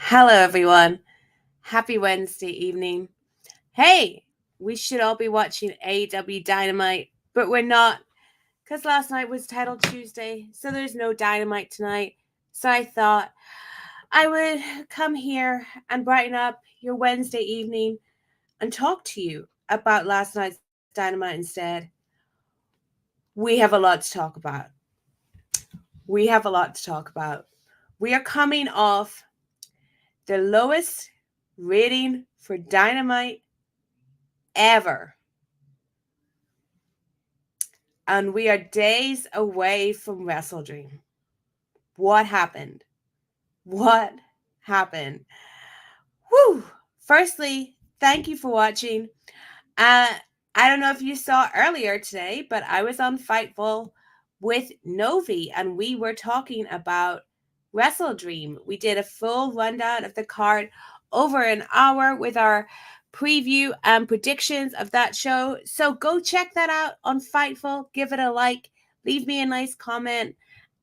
Hello, everyone. Happy Wednesday evening. Hey, we should all be watching AEW Dynamite, but we're not because last night was Title Tuesday, so there's no Dynamite tonight. So I thought I would come here and brighten up your Wednesday evening and talk to you about last night's Dynamite instead. We have a lot to talk about. We have a lot to talk about. We are coming off the lowest rating for Dynamite ever. And we are days away from WrestleDream. What happened? What happened? Whew. Firstly, thank you for watching. I don't know if you saw earlier today, but I was on Fightful with Novi and we were talking about WrestleDream. We did a full rundown of the card over an hour with our preview and predictions of that show. So go check that out on Fightful. Give it a like. Leave me a nice comment.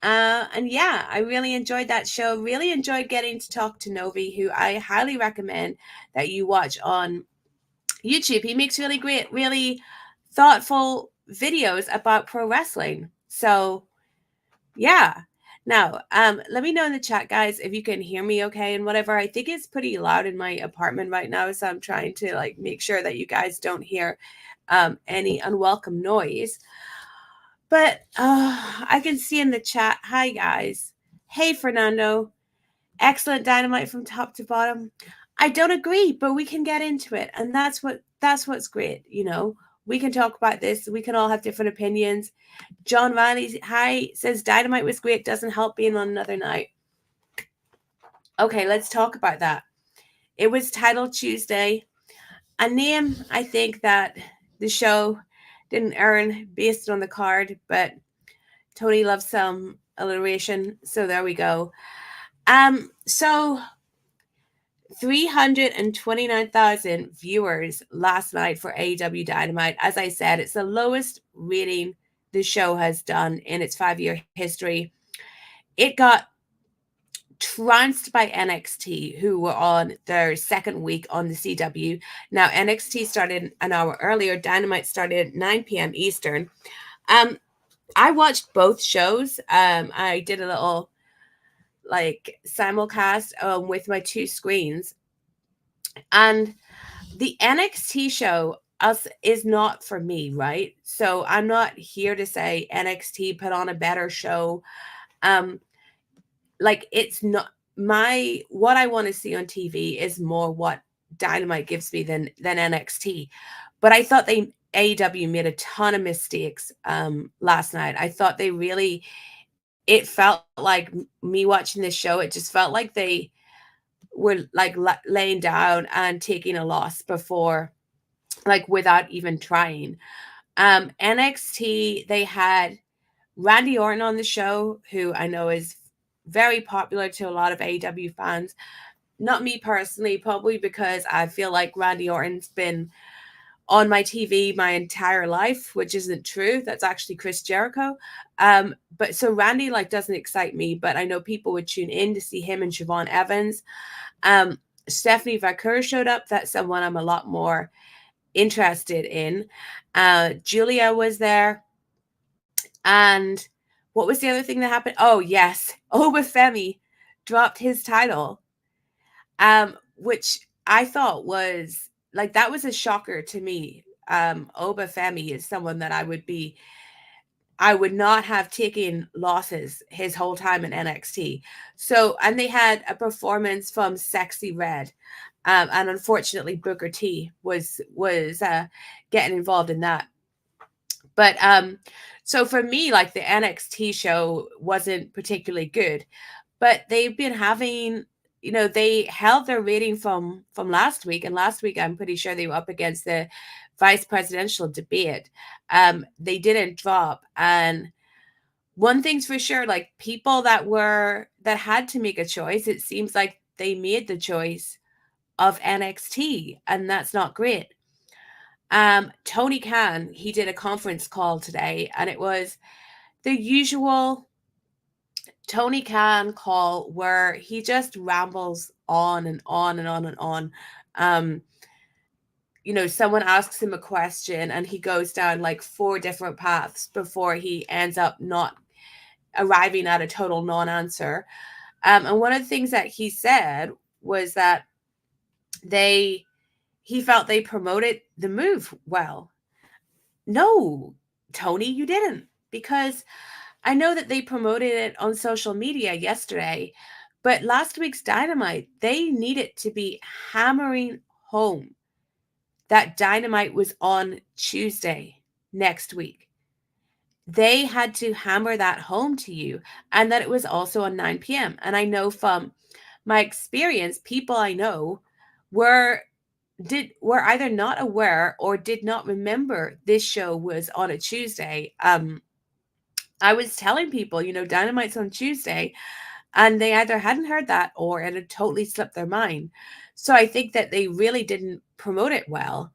And yeah, I really enjoyed that show. Really enjoyed getting to talk to Novi, who I highly recommend that you watch on YouTube. He makes really great, really thoughtful videos about pro wrestling. So yeah. Now, let me know in the chat, guys, if you can hear me okay and whatever. I think it's pretty loud in my apartment right now, so I'm trying to like make sure that you guys don't hear any unwelcome noise. But I can see in the chat, hi guys. Hey Fernando. Excellent Dynamite from top to bottom. I don't agree, but we can get into it, and that's what's great, you know. We can talk about this. We can all have different opinions. John Riley, hi, says Dynamite was great. Doesn't help being on another night. Okay, let's talk about that. It was Title Tuesday, a name I think that the show didn't earn based on the card, but Tony loves some alliteration, so there we go. So 329,000 viewers last night for AEW Dynamite. As I said, it's the lowest rating the show has done in its 5-year history. It got trounced by NXT, who were on their second week on the CW. Now, NXT started an hour earlier. Dynamite started at 9 p.m. Eastern. I watched both shows. I did a little like simulcast with my two screens. And the NXT show is not for me, right? So I'm not here to say NXT put on a better show. Like it's not what I want to see on TV is more what Dynamite gives me than NXT. But I thought AEW made a ton of mistakes last night. I thought they really, it felt like me watching this show, it just felt like they were like laying down and taking a loss before, like without even trying. NXT, they had Randy Orton on the show, who I know is very popular to a lot of AEW fans. Not me personally, probably because I feel like Randy Orton's been on my TV my entire life, which isn't true. That's actually Chris Jericho. But so Randy like doesn't excite me, but I know people would tune in to see him and Siobhan Evans. Stephanie Vaquer showed up. That's someone I'm a lot more interested in. Julia was there. And what was the other thing that happened? Oh, yes. Obafemi dropped his title, which I thought was like, that was a shocker to me. Obafemi is someone that I would not have taken losses his whole time in NXT. So, and they had a performance from Sexy Red. And unfortunately, Booker T was getting involved in that. But so for me, like the NXT show wasn't particularly good, but they've been having, you know, they held their rating from last week, and last week I'm pretty sure they were up against the vice presidential debate. They didn't drop, and one thing's for sure, like people that had to make a choice, it seems like they made the choice of NXT, and that's not great. Tony Khan, he did a conference call today, and it was the usual Tony Khan call where he just rambles on and on and on and on. Someone asks him a question and he goes down like 4 different paths before he ends up not arriving at a total non-answer. And one of the things that he said was that he felt they promoted the move well. No, Tony, you didn't, because I know that they promoted it on social media yesterday, but last week's Dynamite, they needed to be hammering home that Dynamite was on Tuesday next week. They had to hammer that home to you, and that it was also on 9 p.m. And I know from my experience, people I know were either not aware or did not remember this show was on a Tuesday. I was telling people, Dynamite's on Tuesday, and they either hadn't heard that or it had totally slipped their mind. So I think that they really didn't promote it well.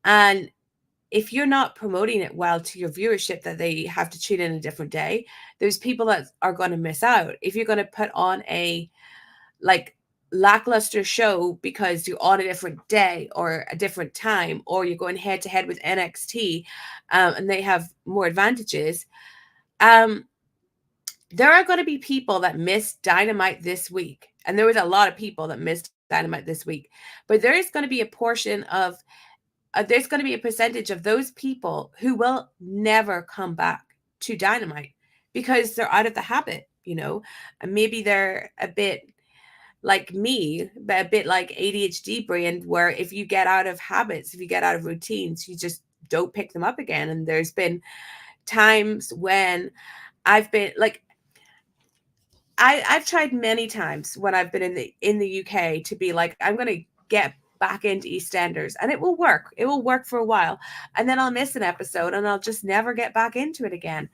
And if you're not promoting it well to your viewership, that they have to tune in a different day, there's people that are going to miss out. If you're going to put on a lackluster show because you're on a different day or a different time, or you're going head to head with NXT, and they have more advantages, there are going to be people that missed Dynamite this week. And there was a lot of people that missed Dynamite this week. But there is going to be a portion of there's going to be a percentage of those people who will never come back to Dynamite because they're out of the habit, and maybe they're a bit like me, but a bit like ADHD brain, where if you get out of habits, if you get out of routines, you just don't pick them up again. And there's been times when I've been like, I've tried many times when I've been in the UK to be like, I'm going to get back into EastEnders, and it will work. It will work for a while, and then I'll miss an episode and I'll just never get back into it again.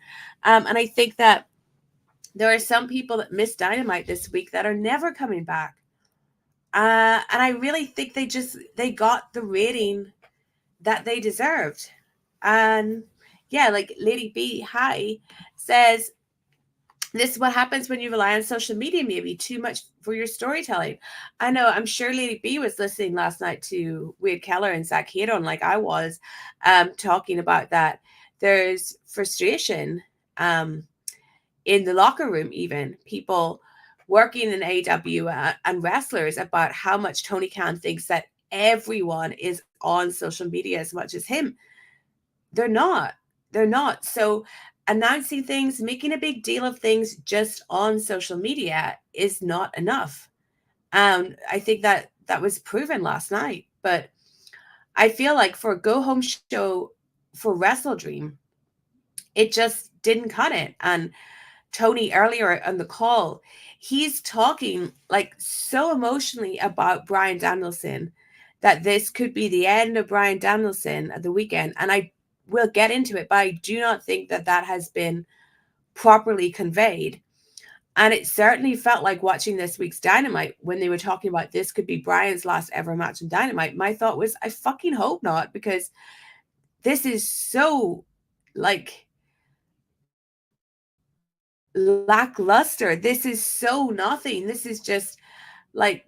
And I think that there are some people that missed Dynamite this week that are never coming back. And I really think they got the rating that they deserved. And yeah, like Lady B Hi says, this is what happens when you rely on social media, maybe too much for your storytelling. I know, I'm sure Lady B was listening last night to Wade Keller and Zach Hedon, like I was, talking about that. There's frustration in the locker room, even people working in AEW and wrestlers, about how much Tony Khan thinks that everyone is on social media as much as him. They're not. So announcing things, making a big deal of things just on social media is not enough. I think that was proven last night. But I feel like for a go-home show for WrestleDream, it just didn't cut it. And Tony, earlier on the call, he's talking like so emotionally about Bryan Danielson, that this could be the end of Bryan Danielson at the weekend. And I will get into it, but I do not think that has been properly conveyed. And it certainly felt like watching this week's Dynamite when they were talking about this could be Bryan's last ever match in Dynamite. My thought was, I fucking hope not, because this is so like lackluster. This is so nothing. This is just like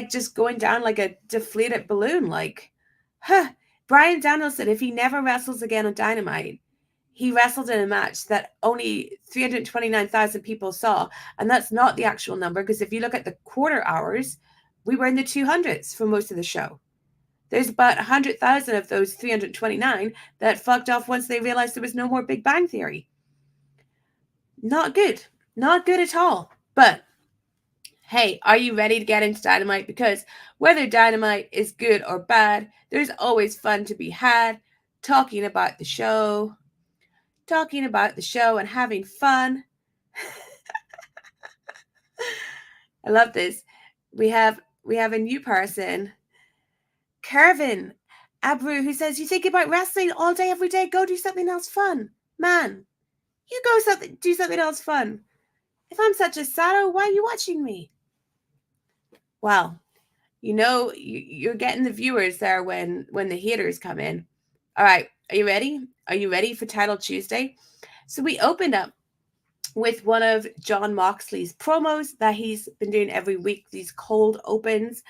just going down like a deflated balloon. Like, Bryan Danielson, if he never wrestles again on Dynamite, he wrestled in a match that only 329,000 people saw. And that's not the actual number, because if you look at the quarter hours, we were in the 200s for most of the show. There's about 100,000 of those 329 that fucked off once they realized there was no more Big Bang Theory. Not good. Not good at all. But hey, are you ready to get into Dynamite? Because whether Dynamite is good or bad, there's always fun to be had talking about the show and having fun. I love this. We have a new person, Kervin Abru, who says, you think about wrestling all day, every day, go do something else fun. Man, you go do something else fun. If I'm such a sado, why are you watching me? Well, you're getting the viewers there when the haters come in. All right, are you ready? Are you ready for Title Tuesday? So we opened up with one of Jon Moxley's promos that he's been doing every week, these cold opens.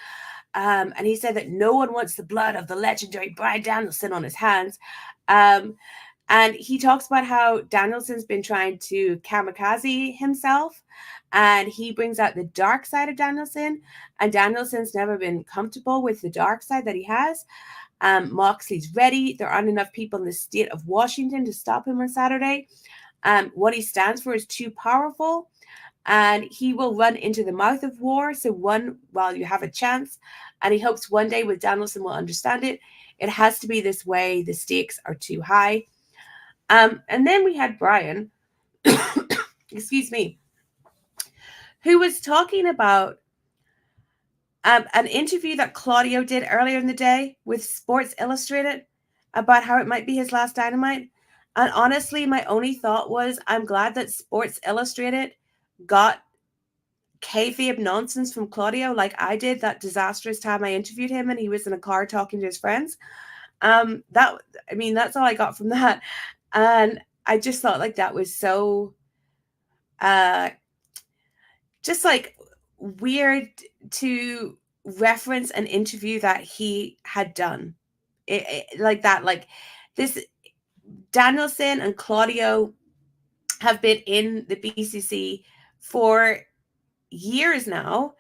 And he said that no one wants the blood of the legendary Bryan Danielson on his hands. And he talks about how Danielson's been trying to kamikaze himself, and he brings out the dark side of Danielson, and Danielson's never been comfortable with the dark side that he has. Moxley's ready. There aren't enough people in the state of Washington to stop him on Saturday. What he stands for is too powerful, and he will run into the mouth of war. So while you have a chance, and he hopes one day with Danielson will understand it. It has to be this way. The stakes are too high. And then we had Brian, excuse me, who was talking about an interview that Claudio did earlier in the day with Sports Illustrated about how it might be his last Dynamite. And honestly, my only thought was, I'm glad that Sports Illustrated got kayfabe nonsense from Claudio like I did that disastrous time I interviewed him and he was in a car talking to his friends. That's all I got from that. And I just thought like that was so just like weird to reference an interview that he had done. Like that, like this Danielson and Claudio have been in the BCC for years now,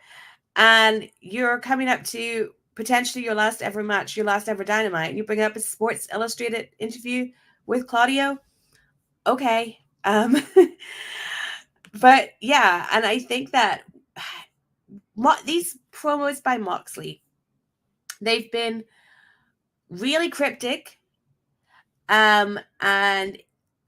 and you're coming up to potentially your last ever match, your last ever Dynamite, and you bring up a Sports Illustrated interview with Claudio. Okay. But yeah, and I think that these promos by Moxley, they've been really cryptic, and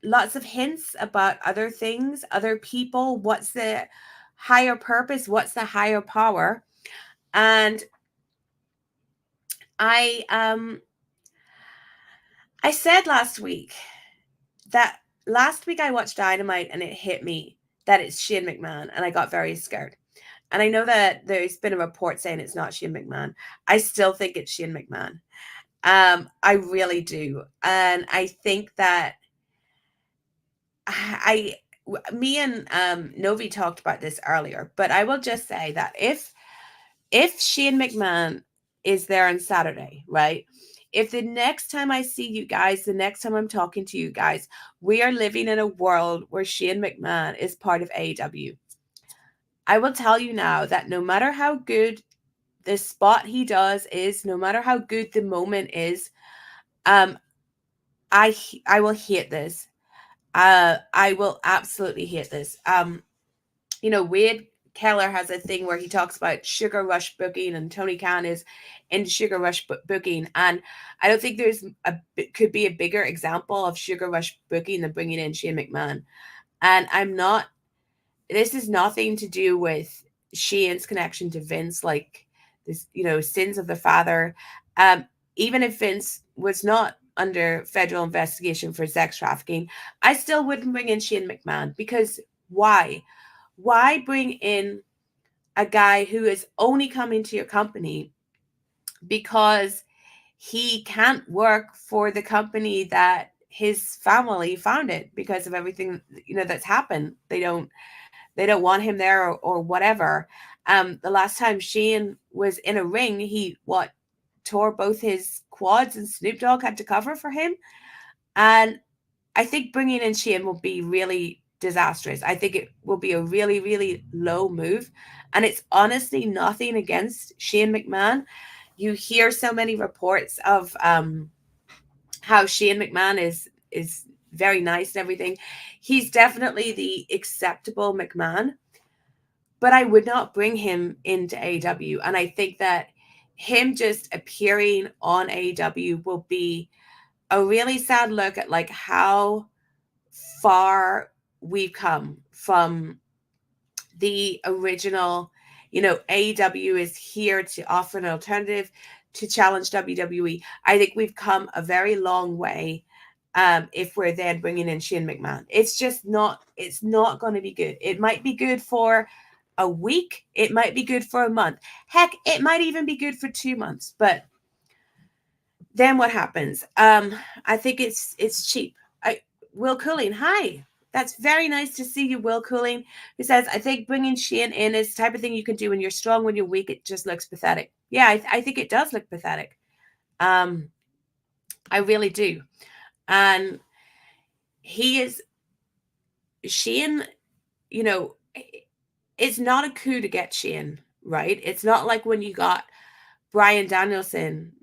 lots of hints about other things, other people, what's the higher purpose, what's the higher power. And I said last week I watched Dynamite and it hit me that it's Shane McMahon, and I got very scared. And I know that there's been a report saying it's not Shane McMahon. I still think it's Shane McMahon. I really do. And I think that me and Novi talked about this earlier, but I will just say that if Shane McMahon is there on Saturday, right? If the next time I see you guys, the next time I'm talking to you guys, we are living in a world where Shane McMahon is part of AEW, I will tell you now that no matter how good the spot he does is, no matter how good the moment is, I will hate this. I will absolutely hate this. Wade Keller has a thing where he talks about sugar rush booking, and Tony Khan is in sugar rush booking. And I don't think could be a bigger example of sugar rush booking than bringing in Shane McMahon. And this is nothing to do with Shane's connection to Vince, like this, sins of the father. Even if Vince was not under federal investigation for sex trafficking, I still wouldn't bring in Shane McMahon, because why? Why bring in a guy who is only coming to your company because he can't work for the company that his family founded because of everything, that's happened? They don't want him there or whatever. The last time Shane was in a ring, he tore both his quads, and Snoop Dogg had to cover for him. And I think bringing in Shane will be really disastrous. I think it will be a really, really low move. And it's honestly nothing against Shane McMahon. You hear so many reports of how Shane McMahon is very nice and everything. He's definitely the acceptable McMahon, but I would not bring him into AEW. And I think that him just appearing on AEW will be a really sad look at like how far we've come from the original. AEW is here to offer an alternative to challenge WWE. I think we've come a very long way. If we're then bringing in Shane McMahon, it's not going to be good. It might be good for a week. It might be good for a month. Heck, it might even be good for 2 months. But then what happens? I think it's cheap. Will Cooling, hi. That's very nice to see you, Will Cooling, who says, I think bringing Shane in is the type of thing you can do when you're strong. When you're weak, it just looks pathetic. Yeah, I think it does look pathetic. I really do. And Shane, you know, it's not a coup to get Shane, right? It's not like when you got Bryan Danielson.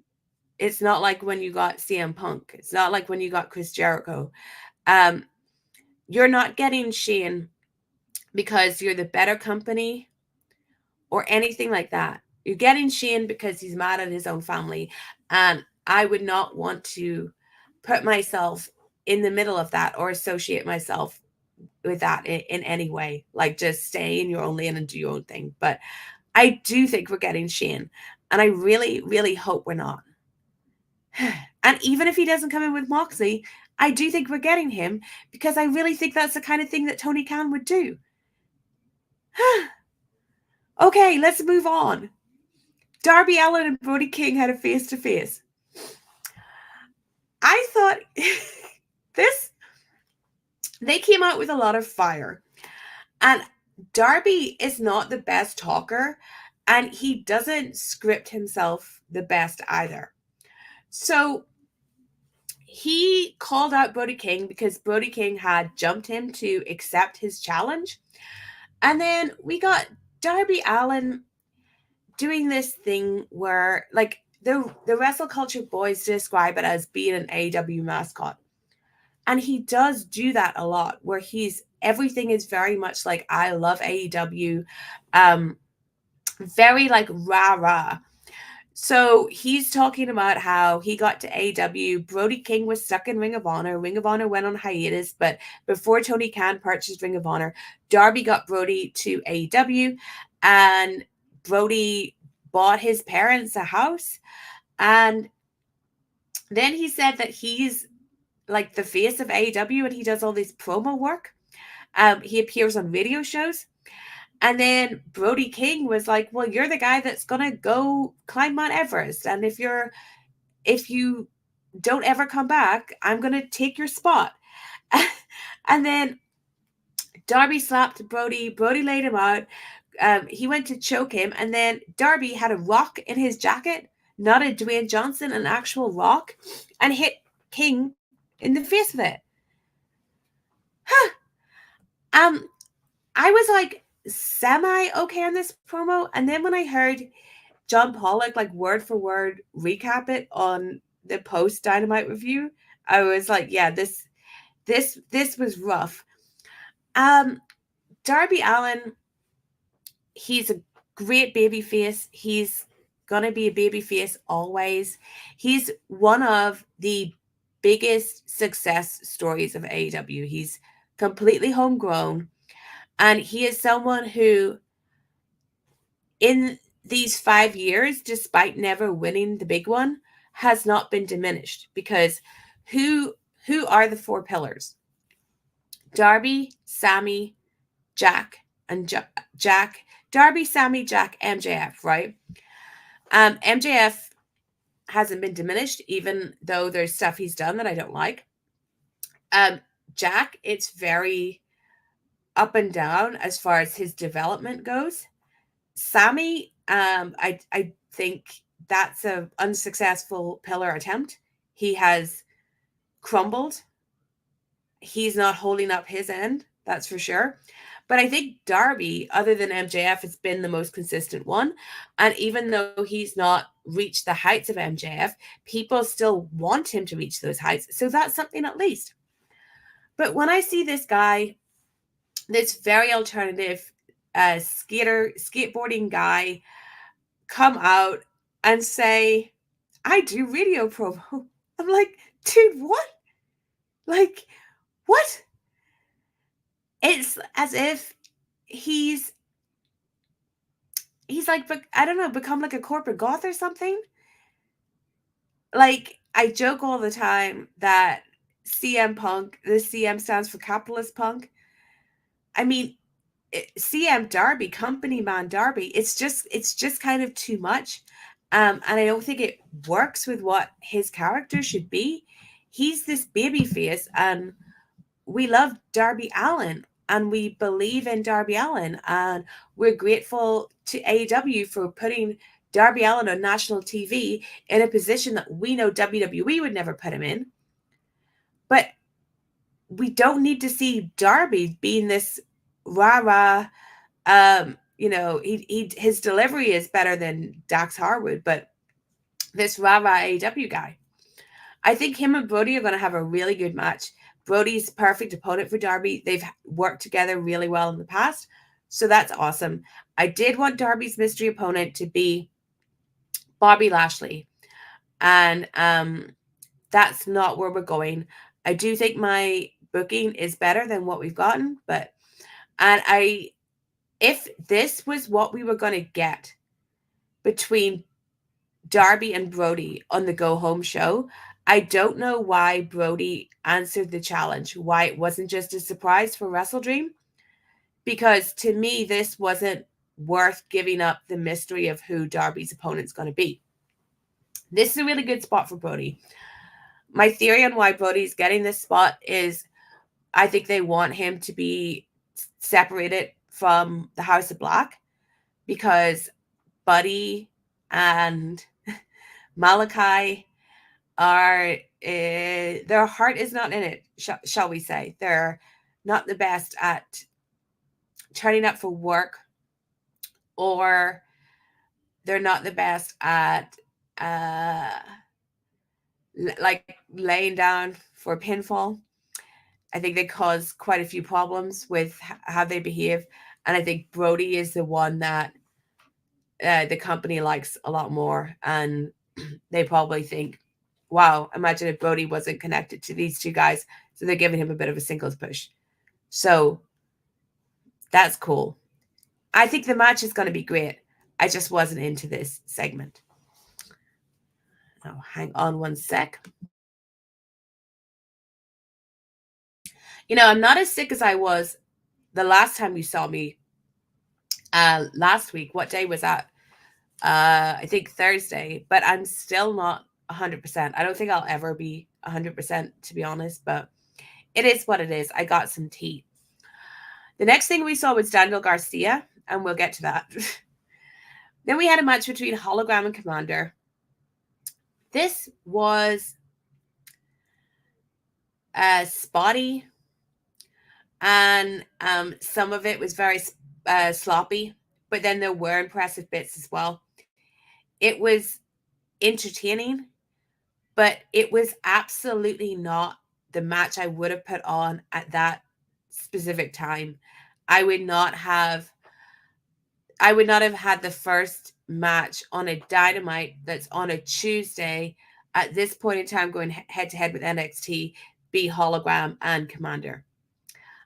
It's not like when you got CM Punk. It's not like when you got Chris Jericho. You're not getting Shane because you're the better company or anything like that. You're getting Shane because he's mad at his own family. And I would not want to put myself in the middle of that or associate myself with that in any way. Like, just stay in your own lane and do your own thing. But I do think we're getting Shane. And I really, really hope we're not. And even if he doesn't come in with Moxley, I do think we're getting him because I really think that's the kind of thing that Tony Khan would do. Okay, let's move on. Darby Allin and Brody King had a face-to-face. I thought they came out with a lot of fire. And Darby is not the best talker, and he doesn't script himself the best either. So he called out Brody King because Brody King had jumped him to accept his challenge. And then we got Darby Allin doing this thing where, like, the Wrestle Culture boys describe it as being an AEW mascot. And he does do that a lot, where everything is very much like, I love AEW, very like rah-rah. So he's talking about how he got to AEW. Brody King was stuck in Ring of Honor. Ring of Honor went on hiatus, but before Tony Khan purchased Ring of Honor, Darby got Brody to AEW, and Brody bought his parents a house. And then he said that he's like the face of AEW and he does all this promo work. He appears on radio shows. And then Brody King was like, well, you're the guy that's going to go climb Mount Everest. And if you don't ever come back, I'm going to take your spot. And then Darby slapped Brody. Brody laid him out. He went to choke him. And then Darby had a rock in his jacket, not a Dwayne Johnson, an actual rock, and hit King in the face with it. I was like semi okay on this promo, and then when I heard John Pollock like word for word recap it on the post Dynamite review, I was like, yeah, this was rough. Darby Allin, he's a great babyface. He's gonna be a babyface always. He's one of the biggest success stories of AEW. He's completely homegrown, and he is someone who, in these 5 years, despite never winning the big one, has not been diminished. Because who are the four pillars? Darby, Sammy, Jack, and Jack. Darby, Sammy, Jack, MJF, right? MJF hasn't been diminished, even though there's stuff he's done that I don't like. Jack, it's very up and down as far as his development goes. Sammy, I think that's an unsuccessful pillar attempt. He has crumbled. He's not holding up his end, that's for sure. But I think Darby, other than MJF, has been the most consistent one. And even though he's not reached the heights of MJF, people still want him to reach those heights. So that's something at least. But when I see this guy, this very alternative skateboarding guy, come out and say, I do radio promo, I'm like, dude, what? Like, what? It's as if he's like, I don't know, become like a corporate goth or something. Like, I joke all the time that CM Punk, the CM stands for capitalist punk. I mean, CM Darby, company man Darby, it's just kind of too much. And I don't think it works with what his character should be. He's this baby face, and we love Darby Allin and we believe in Darby Allin, and we're grateful to AEW for putting Darby Allin on national TV in a position that we know WWE would never put him in. But we don't need to see Darby being this rah-rah. His delivery is better than Dax Harwood, but this rah-rah AEW guy. I think him and Brody are going to have a really good match. Brody's perfect opponent for Darby. They've worked together really well in the past, so that's awesome. I did want Darby's mystery opponent to be Bobby Lashley, and that's not where we're going. I do think my booking is better than what we've gotten, if this was what we were going to get between Darby and Brody on the Go Home show, I don't know why Brody answered the challenge, why it wasn't just a surprise for WrestleDream, because to me, this wasn't worth giving up the mystery of who Darby's opponent's going to be. This is a really good spot for Brody. My theory on why Brody's getting this spot is I think they want him to be separated from the House of Black because Buddy and Malachi are their heart is not in it, shall we say. They're not the best at turning up for work, or they're not the best at like laying down for a pinfall. I think they cause quite a few problems with how they behave, and I think Brody is the one that the company likes a lot more, and they probably think, wow, imagine if Brody wasn't connected to these two guys. So they're giving him a bit of a singles push. So that's cool. I think the match is going to be great. I just wasn't into this segment. Oh, hang on one sec. I'm not as sick as I was the last time you saw me last week. What day was that? I think Thursday, but I'm still not 100%. I don't think I'll ever be 100%, to be honest, but it is what it is. I got some tea. The next thing we saw was Daniel Garcia, and we'll get to that. Then we had a match between Hologram and Commander. This was spotty, and some of it was very sloppy, but then there were impressive bits as well. It was entertaining, but it was absolutely not the match I would have put on at that specific time. I would not have had the first match on a Dynamite that's on a Tuesday at this point in time going head to head with NXT be Hologram and Commander.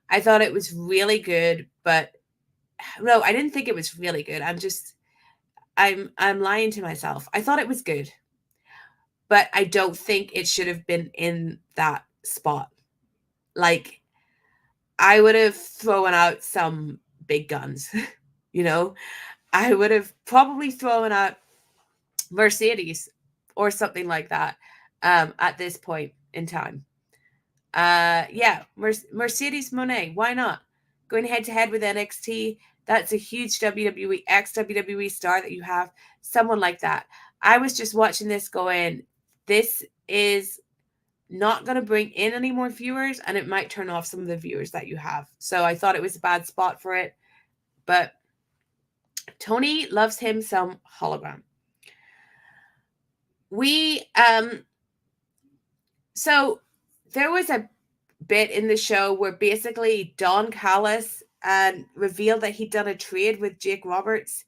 I thought it was really good, but no, I didn't think it was really good. I'm lying to myself. I thought it was good, but I don't think it should have been in that spot. Like, I would have thrown out some big guns, I would have probably thrown out Mercedes or something like that at this point in time. Mercedes Moné, why not? Going head to head with NXT, that's a huge WWE, ex-WWE star that you have, someone like that. I was just watching this going, this is not going to bring in any more viewers, and it might turn off some of the viewers that you have. So I thought it was a bad spot for it, but Tony loves him some Hologram. So there was a bit in the show where basically Don Callis revealed that he'd done a trade with Jake Roberts.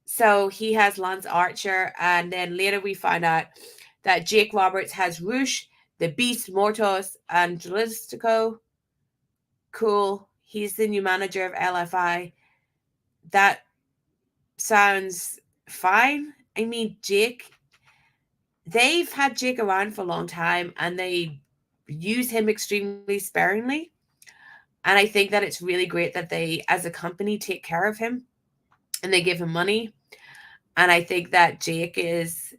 So he has Lance Archer, and then later we find out that Jake Roberts has Roosh, the Beast Mortos, and Jalistico. Cool. He's the new manager of LFI. That sounds fine. I mean, they've had Jake around for a long time, and they use him extremely sparingly. And I think that it's really great that they, as a company, take care of him and they give him money. And I think that Jake's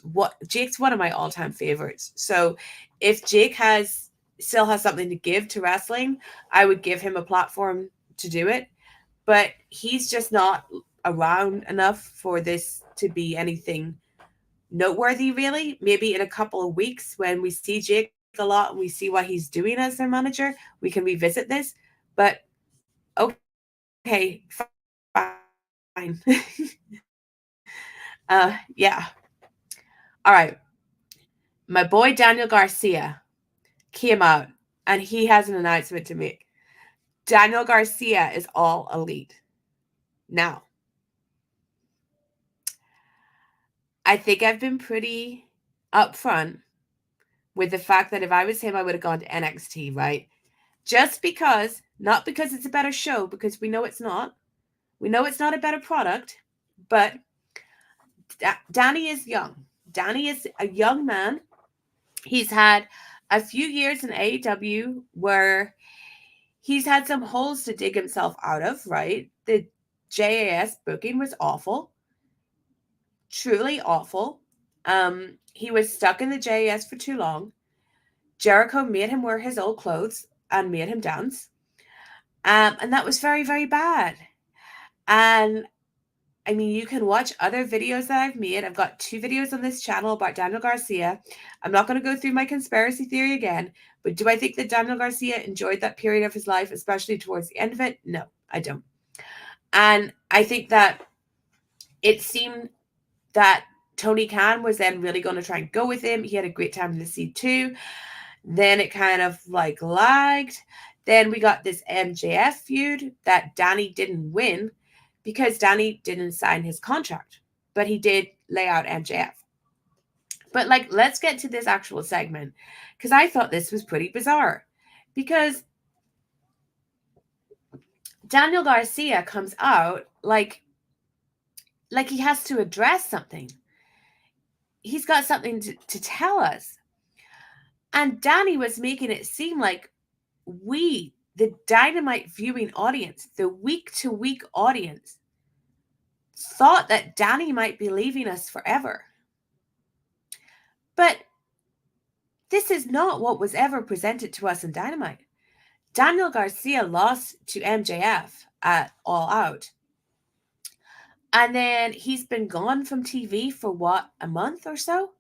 one of my all-time favorites. So if Jake has still has something to give to wrestling, I would give him a platform to do it. But he's just not around enough for this to be anything noteworthy, really. Maybe in a couple of weeks when we see Jake a lot and we see what he's doing as their manager, we can revisit this. But okay, fine. Yeah. All right. My boy Daniel Garcia came out and he has an announcement to make. Daniel Garcia is all elite. Now, I think I've been pretty upfront with the fact that if I was him, I would have gone to NXT, right? Just because, not because it's a better show, because we know it's not. We know it's not a better product, but Danny is young. Danny is a young man. He's had a few years in AEW where he's had some holes to dig himself out of, right? The JAS booking was awful. Truly awful. He was stuck in the JAS for too long. Jericho made him wear his old clothes and made him dance. And that was very, very bad. And I mean, you can watch other videos that I've made. I've got 2 videos on this channel about Daniel Garcia. I'm not going to go through my conspiracy theory again, but do I think that Daniel Garcia enjoyed that period of his life, especially towards the end of it? No, I don't. And I think that it seemed that Tony Khan was then really going to try and go with him. He had a great time in the C2. Then it kind of like lagged. Then we got this MJF feud that Danny didn't win because Danny didn't sign his contract, but he did lay out MJF. But like, let's get to this actual segment because I thought this was pretty bizarre because Daniel Garcia comes out like he has to address something. He's got something to tell us. And Danny was making it seem like we, the Dynamite viewing audience, the week-to-week audience, thought that Danny might be leaving us forever. But this is not what was ever presented to us in Dynamite. Daniel Garcia lost to MJF at All Out. And then he's been gone from TV for what, a month or so?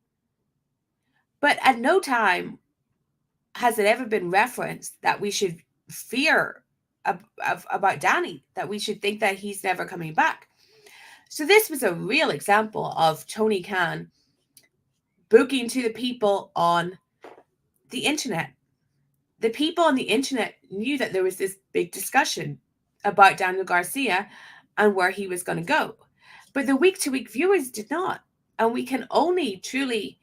But at no time has it ever been referenced that we should fear about Danny, that we should think that he's never coming back. So this was a real example of Tony Khan booking to the people on the internet. The people on the internet knew that there was this big discussion about Daniel Garcia and where he was going to go. But the week-to-week viewers did not. And we can only truly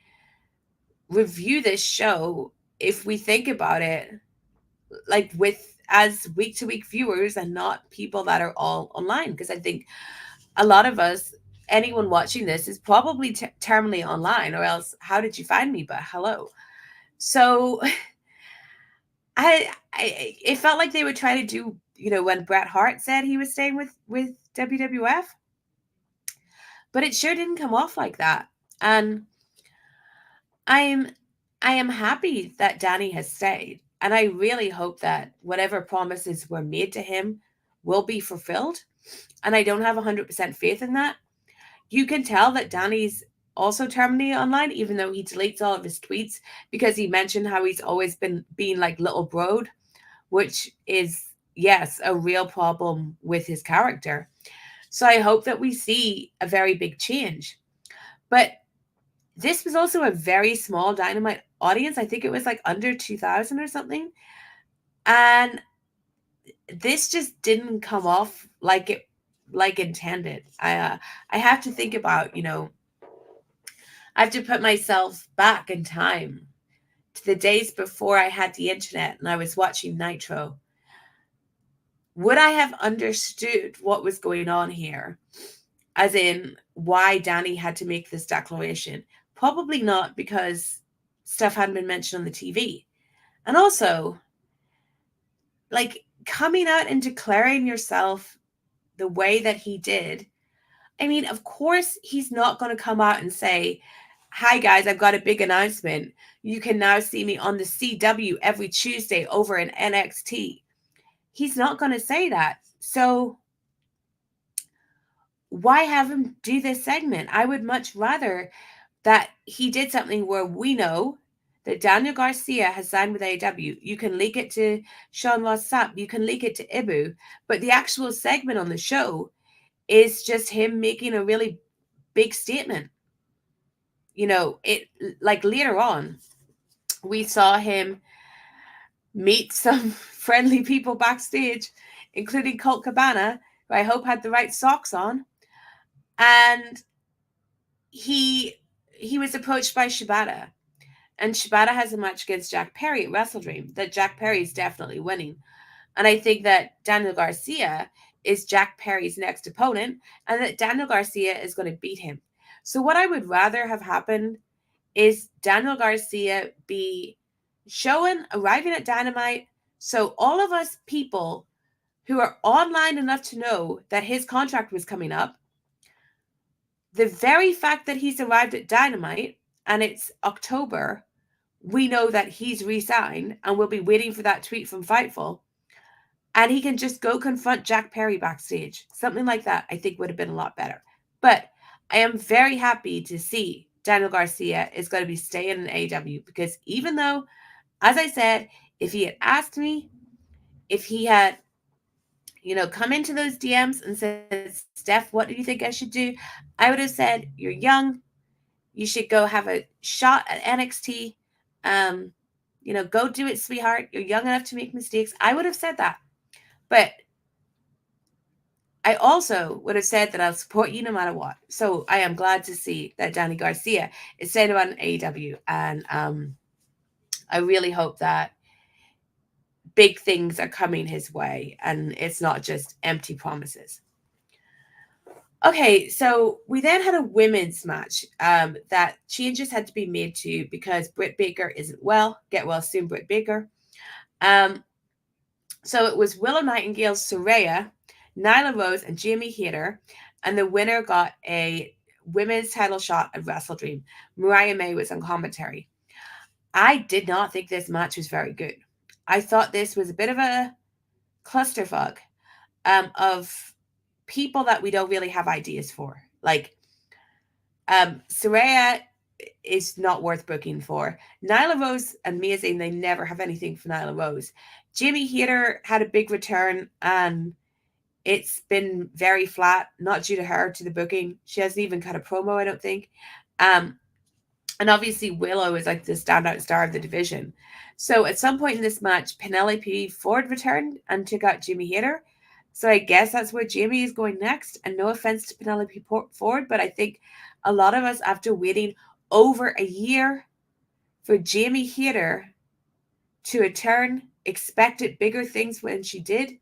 review this show if we think about it like with as week-to-week viewers and not people that are all online. Because I think a lot of us, anyone watching this is probably terminally online, or else how did you find me? But hello. So it felt like they would try to do, you know, when Bret Hart said he was staying with WWF, but it sure didn't come off like that. And I am happy that Danny has stayed, and I really hope that whatever promises were made to him will be fulfilled. And I don't have 100% faith in that. You can tell that Danny's also terminally online, even though he deletes all of his tweets, because he mentioned how he's always been being like little broed, which is, yes, a real problem with his character. So I hope that we see a very big change. But this was also a very small Dynamite audience. I think it was like under 2,000 or something. And this just didn't come off like intended. I have to think about, you know, I have to put myself back in time to the days before I had the internet and I was watching Nitro. Would I have understood what was going on here? As in why Danny had to make this declaration? Probably not, because stuff hadn't been mentioned on the TV. And also, like, coming out and declaring yourself the way that he did, I mean, of course, he's not going to come out and say, hi guys, I've got a big announcement. You can now see me on the CW every Tuesday over in NXT. He's not going to say that. So why have him do this segment? I would much rather that he did something where we know that Daniel Garcia has signed with AEW. You can leak it to Sean Ross Sapp. You can leak it to Ibu. But the actual segment on the show is just him making a really big statement. You know, it like later on, we saw him meet some friendly people backstage, including Colt Cabana, who I hope had the right socks on. And he was approached by Shibata. And Shibata has a match against Jack Perry at WrestleDream that Jack Perry is definitely winning. And I think that Daniel Garcia is Jack Perry's next opponent and that Daniel Garcia is going to beat him. So what I would rather have happened is Daniel Garcia be arriving at Dynamite. So all of us people who are online enough to know that his contract was coming up, the very fact that he's arrived at Dynamite and it's October, we know that he's re-signed and we'll be waiting for that tweet from Fightful. And he can just go confront Jack Perry backstage. Something like that, I think, would have been a lot better. But I am very happy to see Daniel Garcia is going to be staying in AEW because even though, as I said, if he had asked me, if he had, come into those DMs and said, Steph, what do you think I should do? I would have said, you're young. You should go have a shot at NXT. Go do it, sweetheart. You're young enough to make mistakes. I would have said that. But I also would have said that I'll support you no matter what. So I am glad to see that Danny Garcia is staying around AEW. And I really hope that big things are coming his way and it's not just empty promises. Okay, so we then had a women's match that changes had to be made to because Britt Baker isn't well. Get well soon, Britt Baker. So it was Willow Nightingale, Saraya, Nyla Rose, and Jamie Hayter, and the winner got a women's title shot at WrestleDream. Mariah May was on commentary. I did not think this match was very good. I thought this was a bit of a clusterfuck of people that we don't really have ideas for. Like, Saraya is not worth booking for. Nyla Rose, amazing. They never have anything for Nyla Rose. Jamie Hayter had a big return and it's been very flat, not due to her, to the booking. She hasn't even cut a promo, I don't think. And obviously Willow is like the standout star of the division. So at some point in this match, Penelope Ford returned and took out Jamie Hayter. So I guess that's where Jamie is going next. And no offense to Penelope Ford, but I think a lot of us, after waiting over a year for Jamie Hayter to return, expected bigger things when she did.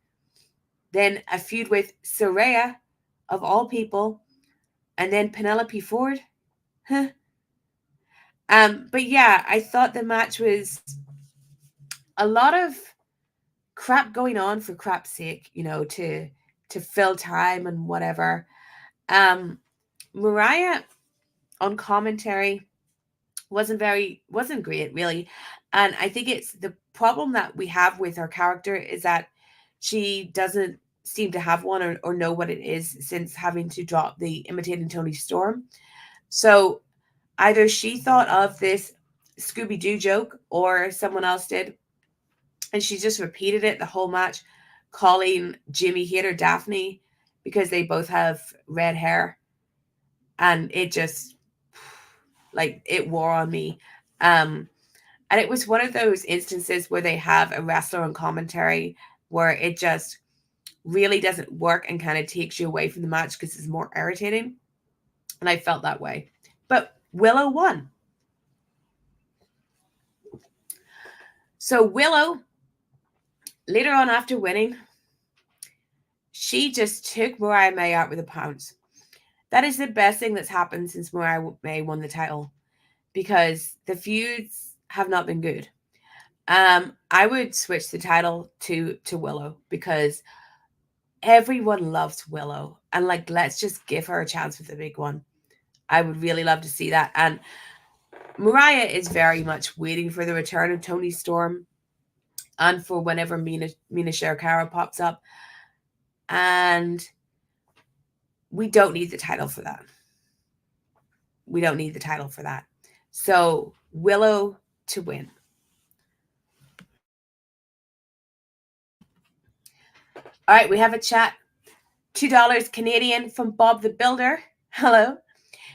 Then a feud with Saraya, of all people, and then Penelope Ford. Huh. But yeah, I thought the match was a lot of crap going on for crap's sake, to fill time and whatever. Mariah on commentary wasn't great, really. And I think it's the problem that we have with her character is that she doesn't seem to have one or know what it is since having to drop the Imitating Tony Storm. So either she thought of this Scooby-Doo joke or someone else did. And she just repeated it the whole match, calling Jamie Hayter Daphne because they both have red hair. And it just, it wore on me. And it was one of those instances where they have a wrestler on commentary where it just really doesn't work and kind of takes you away from the match because it's more irritating. And I felt that way. But Willow won. So Willow, later on after winning, she just took Mariah May out with a pounce. That is the best thing that's happened since Mariah May won the title because the feuds have not been good. I would switch the title to Willow because everyone loves Willow and let's just give her a chance with the big one. I would really love to see that. And Mariah is very much waiting for the return of Toni Storm and for whenever Mina Shirakawa pops up. And we don't need the title for that. We don't need the title for that. So Willow to win. All right, we have a chat. $2 Canadian from Bob the Builder. Hello.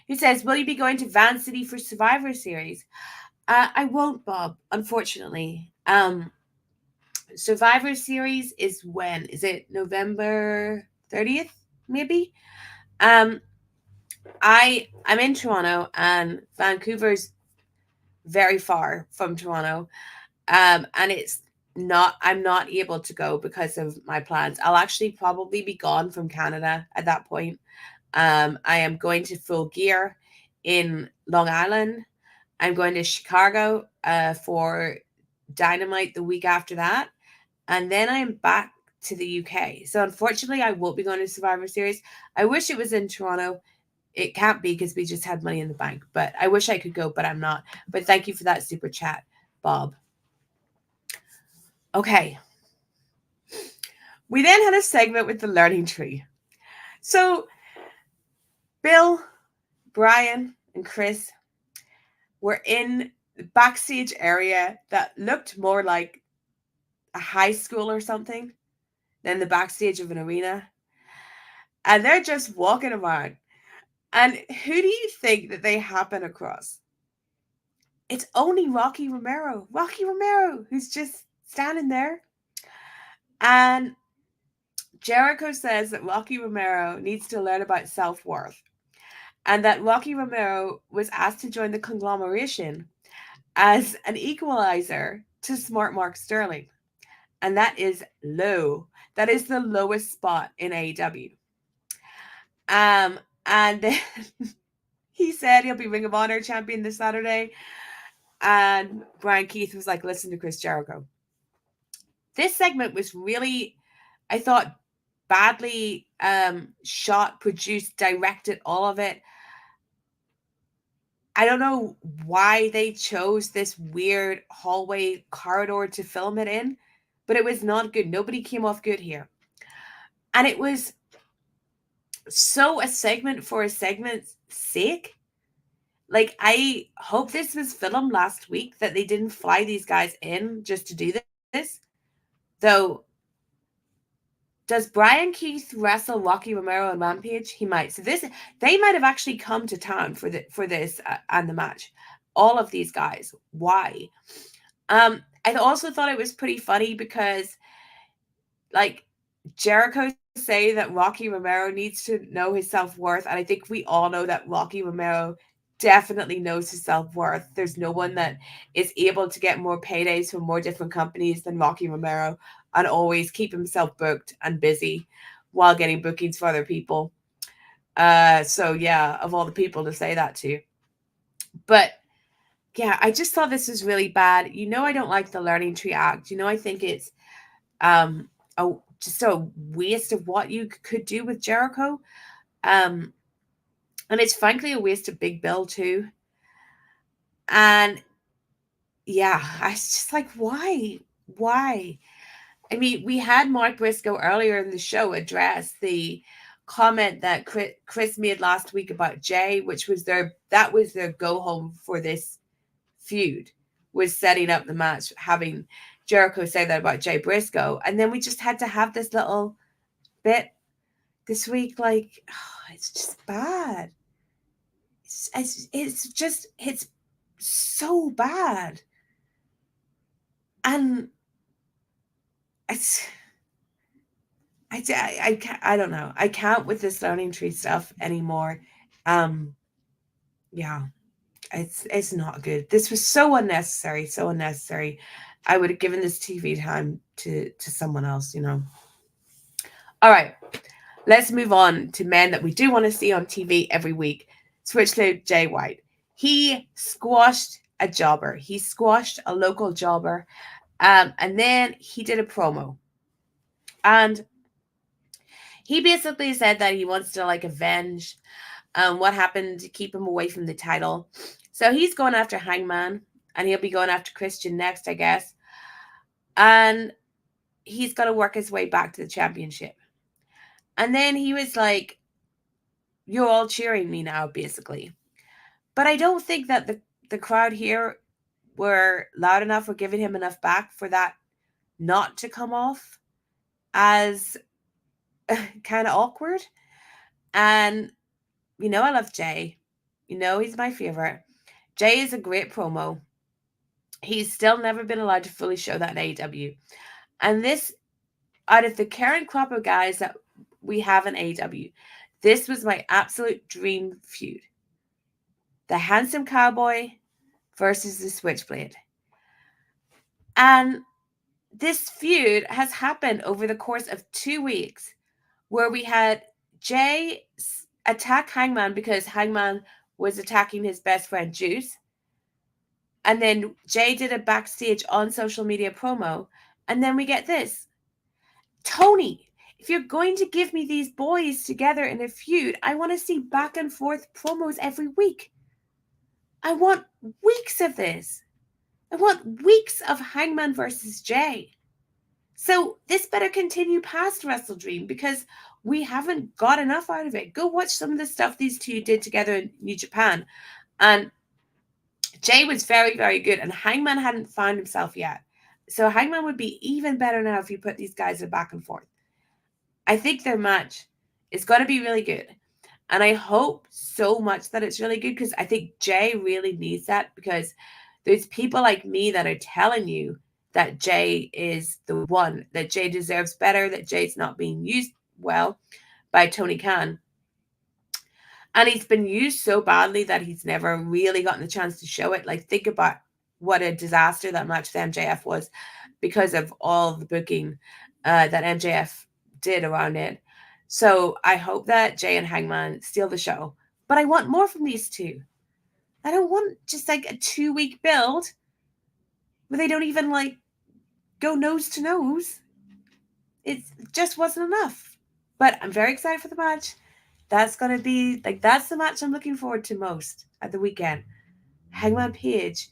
Who says, will you be going to Van City for Survivor Series? I won't, Bob, unfortunately. Survivor Series is when? Is it November 30th, maybe? I'm in Toronto, and Vancouver's very far from Toronto. And I'm not able to go because of my plans. I'll actually probably be gone from Canada at that point. I am going to Full Gear in Long Island. I'm going to Chicago for Dynamite the week after that. And then I'm back to the UK. So unfortunately, I won't be going to Survivor Series. I wish it was in Toronto. It can't be because we just had money in the bank. But I wish I could go, but I'm not. But thank you for that super chat, Bob. Okay. We then had a segment with the learning tree. So Bill, Brian, and Chris were in the backstage area that looked more like a high school or something than the backstage of an arena. And they're just walking around. And who do you think that they happen across? It's only Rocky Romero. Rocky Romero, who's just standing there. And Jericho says that Rocky Romero needs to learn about self-worth. And that Rocky Romero was asked to join the conglomeration as an equalizer to Smart Mark Sterling. And that is low. That is the lowest spot in AEW. And then he said he'll be Ring of Honor champion this Saturday. And Brian Keith was like, listen to Chris Jericho. This segment was really, I thought, badly shot, produced, directed, all of it. I don't know why they chose this weird hallway corridor to film it in, but it was not good. Nobody came off good here. And it was so a segment for a segment's sake. Like, I hope this was filmed last week, that they didn't fly these guys in just to do this. Though, does Brian Keith wrestle Rocky Romero on Rampage? He might. So they might have actually come to town for this and the match. All of these guys. Why? I also thought it was pretty funny because, like, Jericho say that Rocky Romero needs to know his self-worth, and I think we all know that Rocky Romero definitely knows his self-worth. There's no one that is able to get more paydays from more different companies than Rocky Romero, and always keep himself booked and busy while getting bookings for other people. So yeah, of all the people to say that to. But yeah, I just thought this was really bad. You know, I don't like the Learning Tree Act. You know, I think it's just a waste of what you could do with Jericho. And it's frankly a waste of Big Bill too. And yeah, I was just like, why? Why? I mean, we had Mark Briscoe earlier in the show address the comment that Chris made last week about Jay, which was their go home for this feud, was setting up the match, having Jericho say that about Jay Briscoe. And then we just had to have this little bit this week. Like, oh, it's just bad. It's so bad. And I don't know. I can't with this Learning Tree stuff anymore. Yeah, it's not good. This was so unnecessary, so unnecessary. I would have given this TV time to someone else, you know. All right, let's move on to men that we do want to see on TV every week. Switch to Jay White. He squashed a jobber. He squashed a local jobber. And then he did a promo. And he basically said that he wants to, like, avenge what happened to keep him away from the title. So he's going after Hangman, and he'll be going after Christian next, I guess. And he's got to work his way back to the championship. And then he was like, you're all cheering me now, basically. But I don't think that the crowd here were loud enough or giving him enough back for that not to come off as kind of awkward. And, you know, I love Jay. You know, he's my favorite. Jay is a great promo. He's still never been allowed to fully show that in AEW. And this, out of the current crop of guys that we have in AEW, this was my absolute dream feud. The handsome cowboy versus the switchblade. And this feud has happened over the course of 2 weeks, where we had Jay attack Hangman because Hangman was attacking his best friend Juice. And then Jay did a backstage on social media promo. And then we get this. Tony, if you're going to give me these boys together in a feud, I want to see back and forth promos every week. I want weeks of this. I want weeks of Hangman versus Jay. So this better continue past WrestleDream because we haven't got enough out of it. Go watch some of the stuff these two did together in New Japan. And Jay was very, very good. And Hangman hadn't found himself yet. So Hangman would be even better now if you put these guys in back and forth. I think their match is going to be really good. And I hope so much that it's really good because I think Jay really needs that because there's people like me that are telling you that Jay is the one, that Jay deserves better, that Jay's not being used well by Tony Khan. And he's been used so badly that he's never really gotten the chance to show it. Like, think about what a disaster that match with MJF was because of all the booking that MJF did around it. So I hope that Jay and Hangman steal the show. But I want more from these two. I don't want just like a 2-week build where they don't even like go nose to nose. It just wasn't enough. But I'm very excited for the match. That's going to be, like, that's the match I'm looking forward to most at the weekend. Hangman Page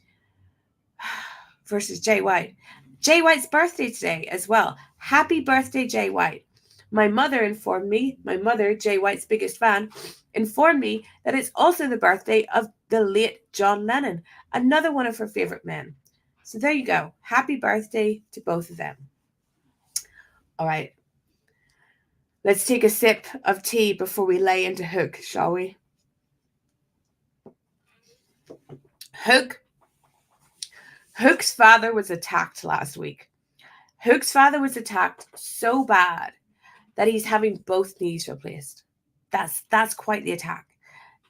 versus Jay White. Jay White's birthday today as well. Happy birthday, Jay White. My mother informed me, my mother, Jay White's biggest fan, informed me that it's also the birthday of the late John Lennon, another one of her favorite men. So there you go. Happy birthday to both of them. All right. Let's take a sip of tea before we lay into Hook, shall we? Hook's father was attacked last week. Hook's father was attacked so bad that he's having both knees replaced. That's quite the attack.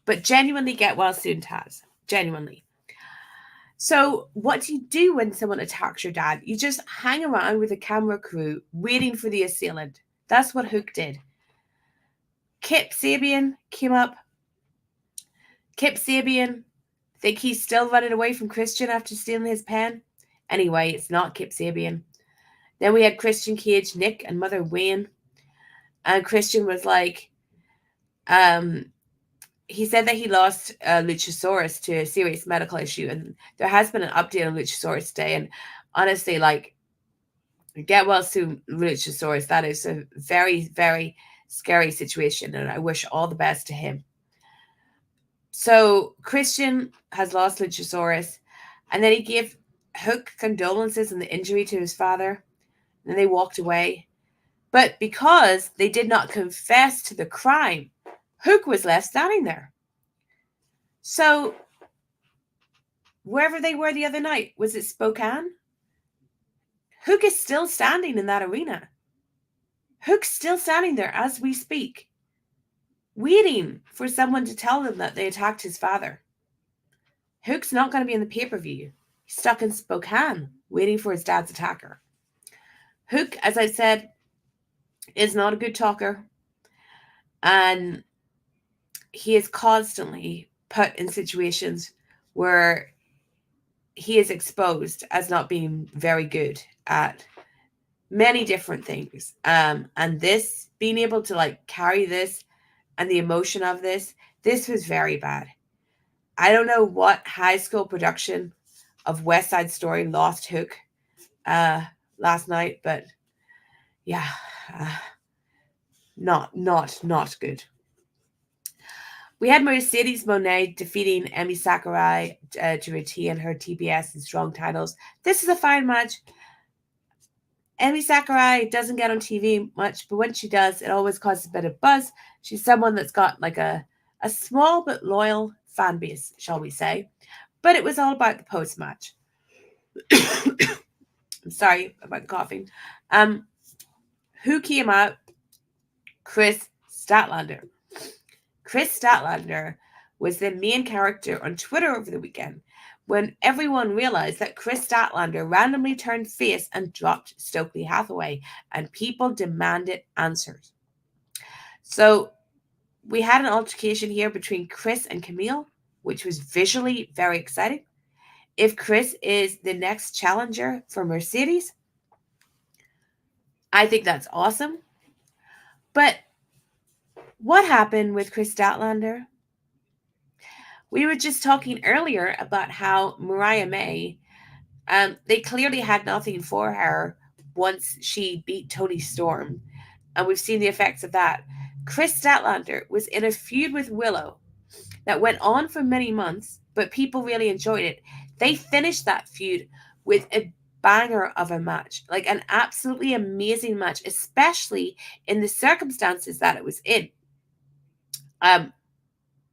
But genuinely get well soon, Taz. Genuinely. So what do you do when someone attacks your dad? You just hang around with a camera crew waiting for the assailant. That's what Hook did. Kip Sabian came up. Kip Sabian, think he's still running away from Christian after stealing his pen? Anyway, it's not Kip Sabian. Then we had Christian Cage, Nick, and Mother Wayne. And Christian was like, he said that he lost Luchasaurus to a serious medical issue. And there has been an update on Luchasaurus today. And honestly, like, get well soon, Luchasaurus. That is a very, very scary situation. And I wish all the best to him. So Christian has lost Luchasaurus. And then he gave Hook condolences on the injury to his father. And then they walked away. But because they did not confess to the crime, Hook was left standing there. So wherever they were the other night, was it Spokane? Hook is still standing in that arena. Hook's still standing there as we speak, waiting for someone to tell them that they attacked his father. Hook's not going to be in the pay-per-view. He's stuck in Spokane, waiting for his dad's attacker. Hook, as I said, is not a good talker. And he is constantly put in situations where he is exposed as not being very good at many different things. And this, being able to like carry this and the emotion of this This was very bad. I don't know what high school production of West Side Story lost hook last night, but yeah, not good. We had Mercedes Moné defeating Emi Sakurai to retain her TBS and Strong titles. This is a fine match. Emi Sakurai doesn't get on TV much, but when she does, it always causes a bit of buzz. She's someone that's got like a small but loyal fan base, shall we say. But it was all about the post-match. I'm sorry about the coughing. Who came out? Chris Statlander. Chris Statlander was the main character on Twitter over the weekend when everyone realized that Chris Statlander randomly turned face and dropped Stokely Hathaway, and people demanded answers. So we had an altercation here between Chris and Camille, which was visually very exciting. If Chris is the next challenger for Mercedes, I think that's awesome. But what happened with Chris Statlander? We were just talking earlier about how Mariah May, they clearly had nothing for her once she beat Toni Storm. And we've seen the effects of that. Chris Statlander was in a feud with Willow that went on for many months, but people really enjoyed it. They finished that feud with a banger of a match, like an absolutely amazing match, especially in the circumstances that it was in.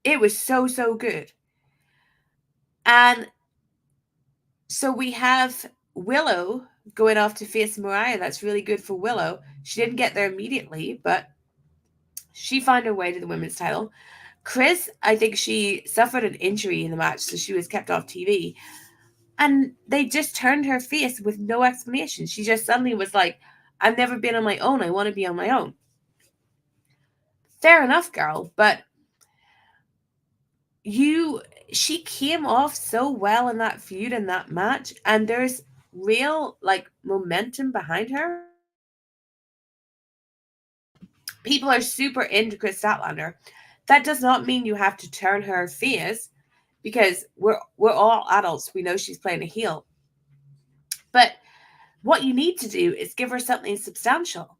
It was so good. And so we have Willow going off to face Mariah. That's really good for Willow. She didn't get there immediately, but she found her way to the women's title. Chris, I think she suffered an injury in the match, so she was kept off TV. And they just turned her face with no explanation. She just suddenly was like, I've never been on my own. I want to be on my own. Fair enough, girl, but she came off so well in that feud and that match, and there's real like momentum behind her. People are super into Chris Statlander. That does not mean you have to turn her face, because we're all adults. We know she's playing a heel. But what you need to do is give her something substantial.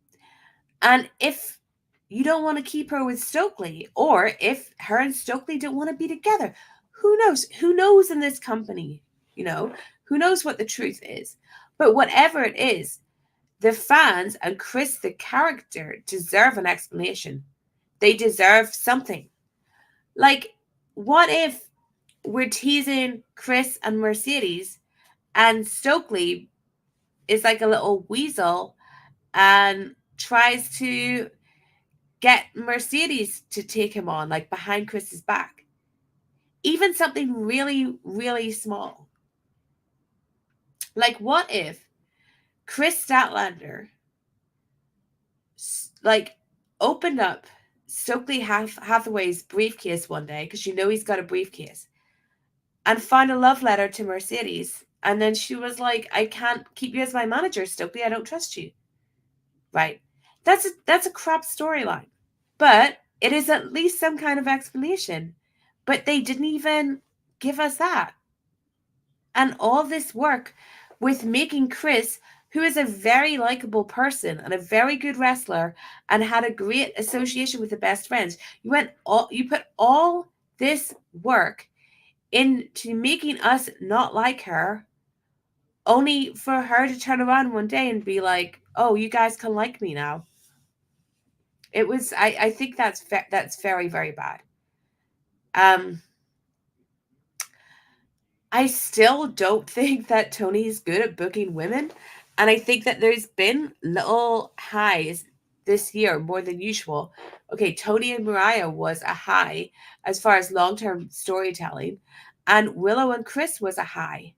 And if you don't want to keep her with Stokely, or if her and Stokely don't want to be together, who knows? Who knows in this company? You know, who knows what the truth is? But whatever it is, the fans and Chris, the character, deserve an explanation. They deserve something. Like, what if we're teasing Chris and Mercedes, and Stokely is like a little weasel and tries to get Mercedes to take him on, like behind Chris's back? Even something really, really small. Like, what if Chris Statlander like opened up Stokely Hathaway's briefcase one day, because you know he's got a briefcase, and found a love letter to Mercedes, and then she was like, I can't keep you as my manager, Stokely, I don't trust you. Right? That's a crap storyline. But it is at least some kind of explanation. But they didn't even give us that. And all this work with making Chris, who is a very likable person and a very good wrestler and had a great association with the best friends, you put all this work into making us not like her, only for her to turn around one day and be like, oh, you guys can like me now. It was, I think that's very, very bad. I still don't think that Tony is good at booking women. And I think that there's been little highs this year, more than usual. Okay, Tony and Mariah was a high as far as long-term storytelling. And Willow and Chris was a high.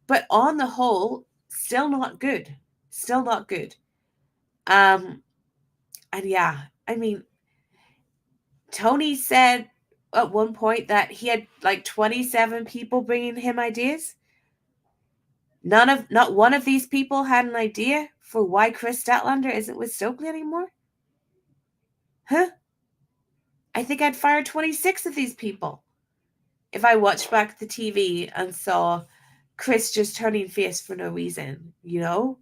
But on the whole, still not good. Still not good. And yeah, I mean, Tony said at one point that he had like 27 people bringing him ideas. Not one of these people had an idea for why Chris Statlander isn't with Stokely anymore. Huh? I think I'd fire 26 of these people if I watched back the TV and saw Chris just turning face for no reason, you know?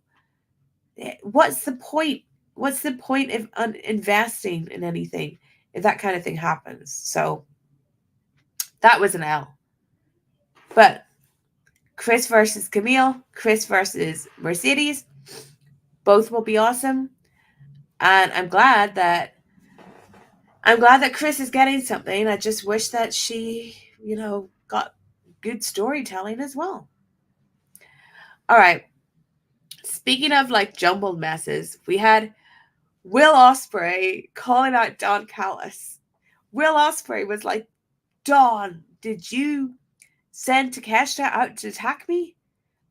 What's the point? What's the point of investing in anything if that kind of thing happens? So that was an L. But Chris versus Camille, Chris versus Mercedes, both will be awesome. And I'm glad that Chris is getting something. I just wish that she, got good storytelling as well. All right. Speaking of like jumbled messes, we had Will Ospreay calling out Don Callis. Will Ospreay was like, Don, did you send Takeshita out to attack me?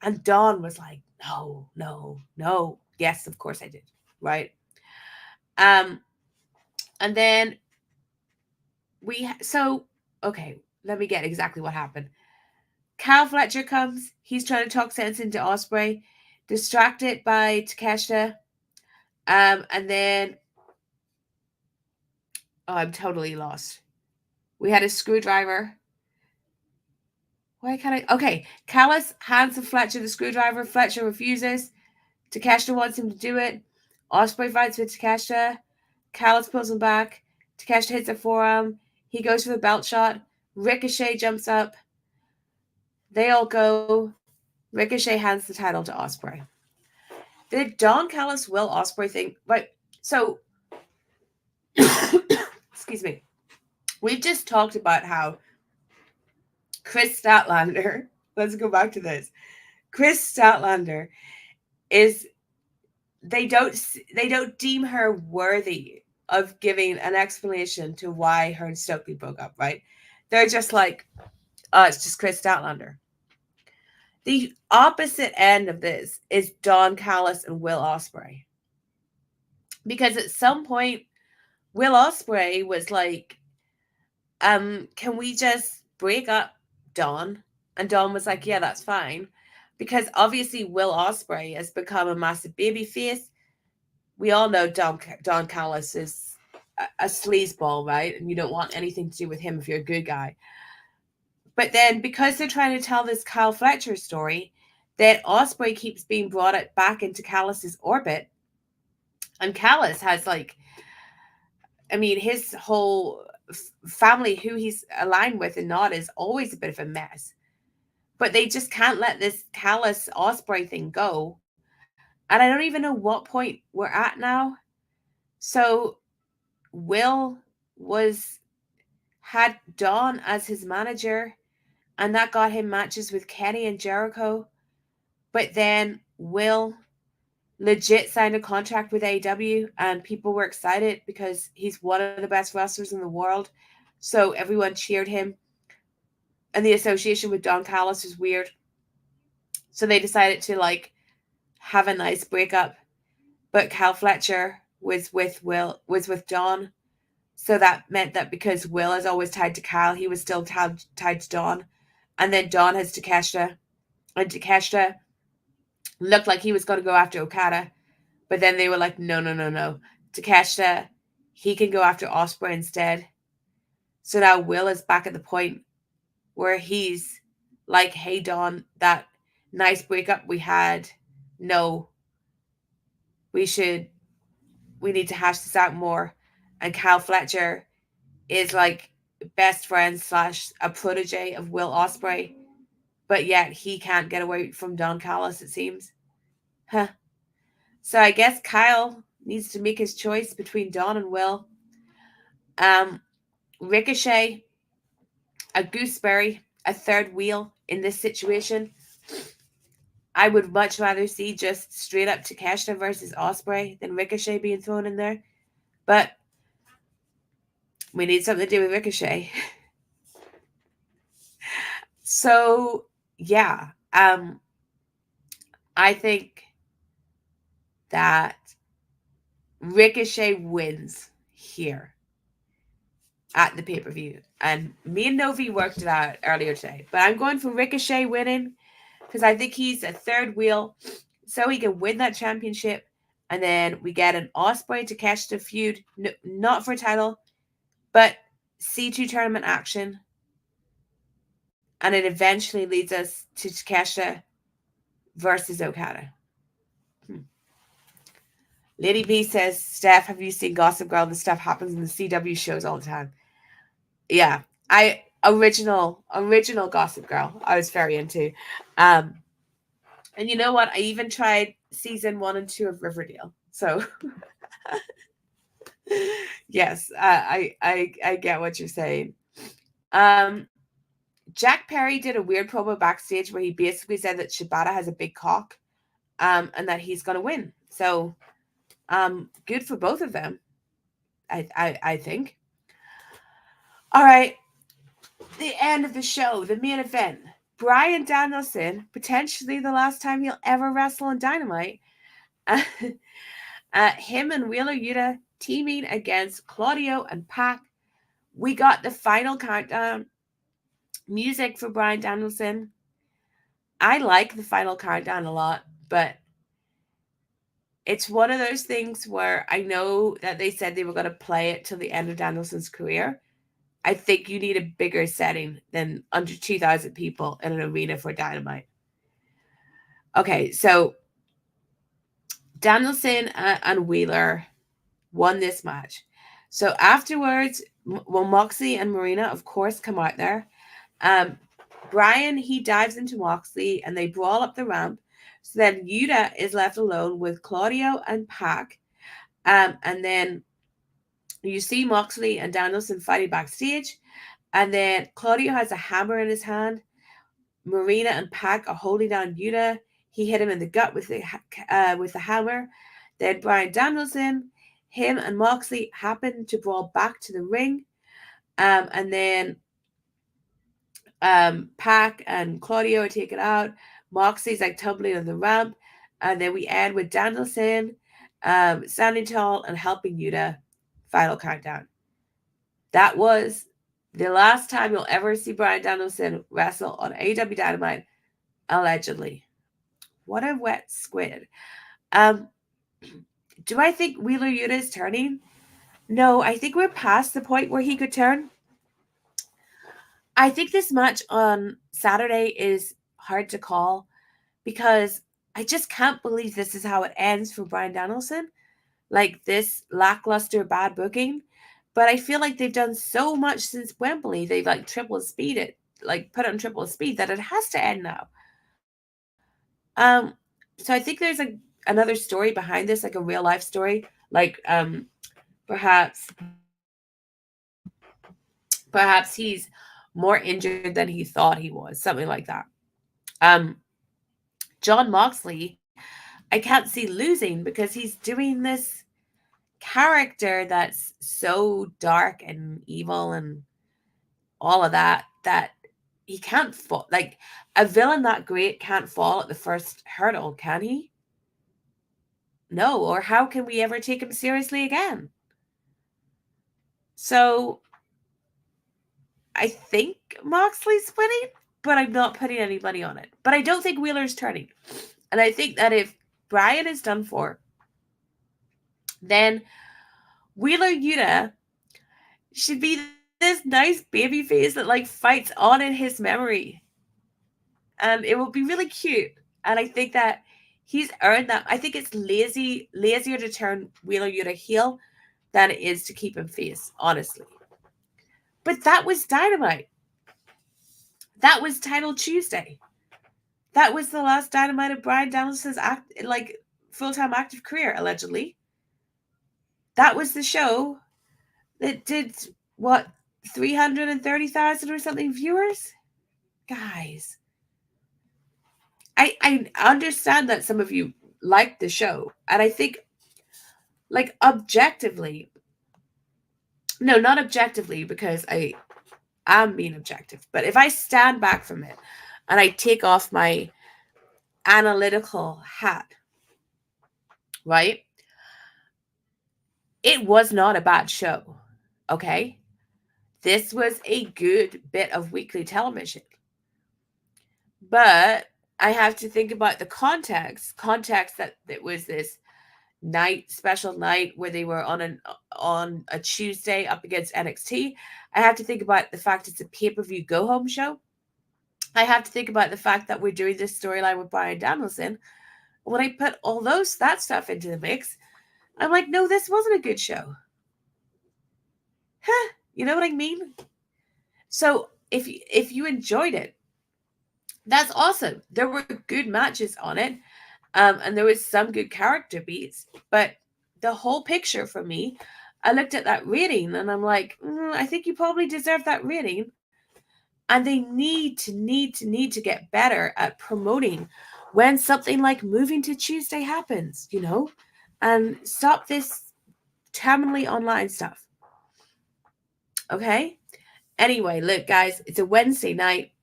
And Don was like, no. Yes, of course I did. Right. And then okay, let me get exactly what happened. Kyle Fletcher comes. He's trying to talk sense into Ospreay, distracted by Takeshita. And then, I'm totally lost. We had a screwdriver. Why can't I? Okay, Callis hands to Fletcher the screwdriver. Fletcher refuses. Takeshita wants him to do it. Ospreay fights with Takeshita. Callis pulls him back. Takeshita hits a forearm. He goes for the belt shot. Ricochet jumps up. They all go. Ricochet hands the title to Ospreay. The Don Callis Will Ospreay thing, right? So, excuse me. We've just talked about how Chris Statlander, let's go back to this. Chris Statlander is, they don't deem her worthy of giving an explanation to why her and Stokely broke up, right? They're just like, oh, it's just Chris Statlander. The opposite end of this is Don Callis and Will Ospreay. Because at some point, Will Ospreay was like, can we just break up, Don? And Don was like, yeah, that's fine. Because obviously Will Ospreay has become a massive babyface. We all know Don Callis is a sleazeball, right? And you don't want anything to do with him if you're a good guy. But then because they're trying to tell this Kyle Fletcher story, that Ospreay keeps being brought back into Callis's orbit. And Callis has his whole family, who he's aligned with and not, is always a bit of a mess. But they just can't let this Callis Ospreay thing go. And I don't even know what point we're at now. So Will had Dawn as his manager, and that got him matches with Kenny and Jericho. But then Will legit signed a contract with AEW, and people were excited because he's one of the best wrestlers in the world. So everyone cheered him. And the association with Don Callis was weird. So they decided to have a nice breakup. But Kyle Fletcher was with Don. So that meant that because Will is always tied to Kyle, he was still tied to Don. And then Don has Takeshita. And Takeshita looked like he was going to go after Okada. But then they were like, no. Takeshita, he can go after Ospreay instead. So now Will is back at the point where he's like, hey, Don, that nice breakup we had, no. We need to hash this out more. And Kyle Fletcher is like best friend / a protege of Will Ospreay. But yet he can't get away from Don Callis, it seems. Huh. So I guess Kyle needs to make his choice between Don and Will. Ricochet, a gooseberry, a third wheel in this situation. I would much rather see just straight up Takeshita versus Ospreay than Ricochet being thrown in there. But we need something to do with Ricochet. So, yeah. I think that Ricochet wins here at the pay-per-view. And me and Novi worked it out earlier today. But I'm going for Ricochet winning because I think he's a third wheel so he can win that championship. And then we get an Ospreay Takeshita feud, not for a title, but C2 tournament action. And it eventually leads us to Takeshita versus Okada. Lady B says, Steph, have you seen Gossip Girl? This stuff happens in the CW shows all the time. Yeah. Original Gossip Girl, I was very into. And you know what? I even tried season 1 and 2 of Riverdale. So yes, I get what you're saying. Jack Perry did a weird promo backstage where he basically said that Shibata has a big cock, and that he's gonna win. So good for both of them. I think. All right. The end of the show, the main event. Bryan Danielson, potentially the last time he'll ever wrestle in Dynamite. Him and Wheeler Yuta teaming against Claudio and Pac. We got the final countdown music for Bryan Danielson. I like the final countdown a lot, but it's one of those things where I know that they said they were going to play it till the end of Danielson's career. I think you need a bigger setting than under 2,000 people in an arena for Dynamite. Okay, so Danielson and Wheeler won this match. So afterwards, Moxley and Marina, of course, come out there. Bryan, he dives into Moxley and they brawl up the ramp. So then Yuta is left alone with Claudio and Pac. And then you see Moxley and Danielson fighting backstage. And then Claudio has a hammer in his hand. Marina and Pac are holding down Yuta. He hit him in the gut with the hammer. Then Bryan Danielson, him and Moxley happen to brawl back to the ring. And then Pac and Claudio are taken out. Moxley's like tumbling on the ramp. And then we end with Danielson standing tall and helping Yuta. Final countdown. That was the last time you'll ever see Bryan Danielson wrestle on AEW Dynamite, allegedly. What a wet squid. Do I think Wheeler Yuta is turning? No, I think we're past the point where he could turn. I think this match on Saturday is hard to call because I just can't believe this is how it ends for Bryan Danielson. Like this lackluster bad booking. But I feel like they've done so much since Wembley. They've like triple speed it, like put it on triple speed that it has to end now. So I think there's another story behind this, like a real life story. Like perhaps he's more injured than he thought he was, something like that. Jon Moxley, I can't see losing because he's doing this character that's so dark and evil and all of that he can't fall. Like a villain that great can't fall at the first hurdle, can he? No, or how can we ever take him seriously again? So I think Moxley's winning, but I'm not putting anybody on it. But I don't think Wheeler's turning. And I think that if Bryan is done for, then Wheeler Yuta should be this nice baby face that like fights on in his memory. And it will be really cute. And I think that he's earned that. I think it's lazier to turn Wheeler Yuta heel than it is to keep him face, honestly. But that was Dynamite. That was Title Tuesday. That was the last Dynamite of Bryan Danielson's full-time active career, allegedly. That was the show that did, what, 330,000 or something viewers? Guys. I understand that some of you liked the show. And I think, like, objectively, no, not objectively, because I am being objective. But if I stand back from it and I take off my analytical hat, right? It was not a bad show, okay? This was a good bit of weekly television. But I have to think about the context that it was this special night where they were on a Tuesday up against NXT. I have to think about the fact it's a pay-per-view go-home show. I have to think about the fact that we're doing this storyline with Bryan Danielson. When I put all that stuff into the mix, I'm like, no, this wasn't a good show. Huh? You know what I mean? So if you enjoyed it, that's awesome. There were good matches on it, and there was some good character beats. But the whole picture for me, I looked at that rating and I'm like, I think you probably deserve that rating. And they need to get better at promoting when something like moving to Tuesday happens, and stop this terminally online stuff. Okay? Anyway, look, guys, it's a Wednesday night.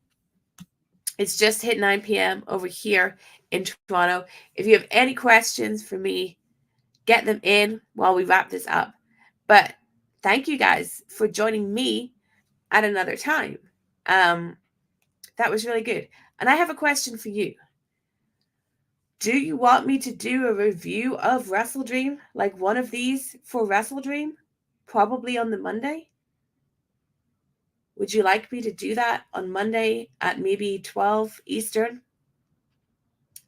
It's just hit 9 p.m. over here in Toronto. If you have any questions for me, get them in while we wrap this up. But thank you guys for joining me at another time. That was really good. And I have a question for you. Do you want me to do a review of WrestleDream, like one of these for WrestleDream, probably on the Monday? Would you like me to do that on Monday at maybe 12 Eastern?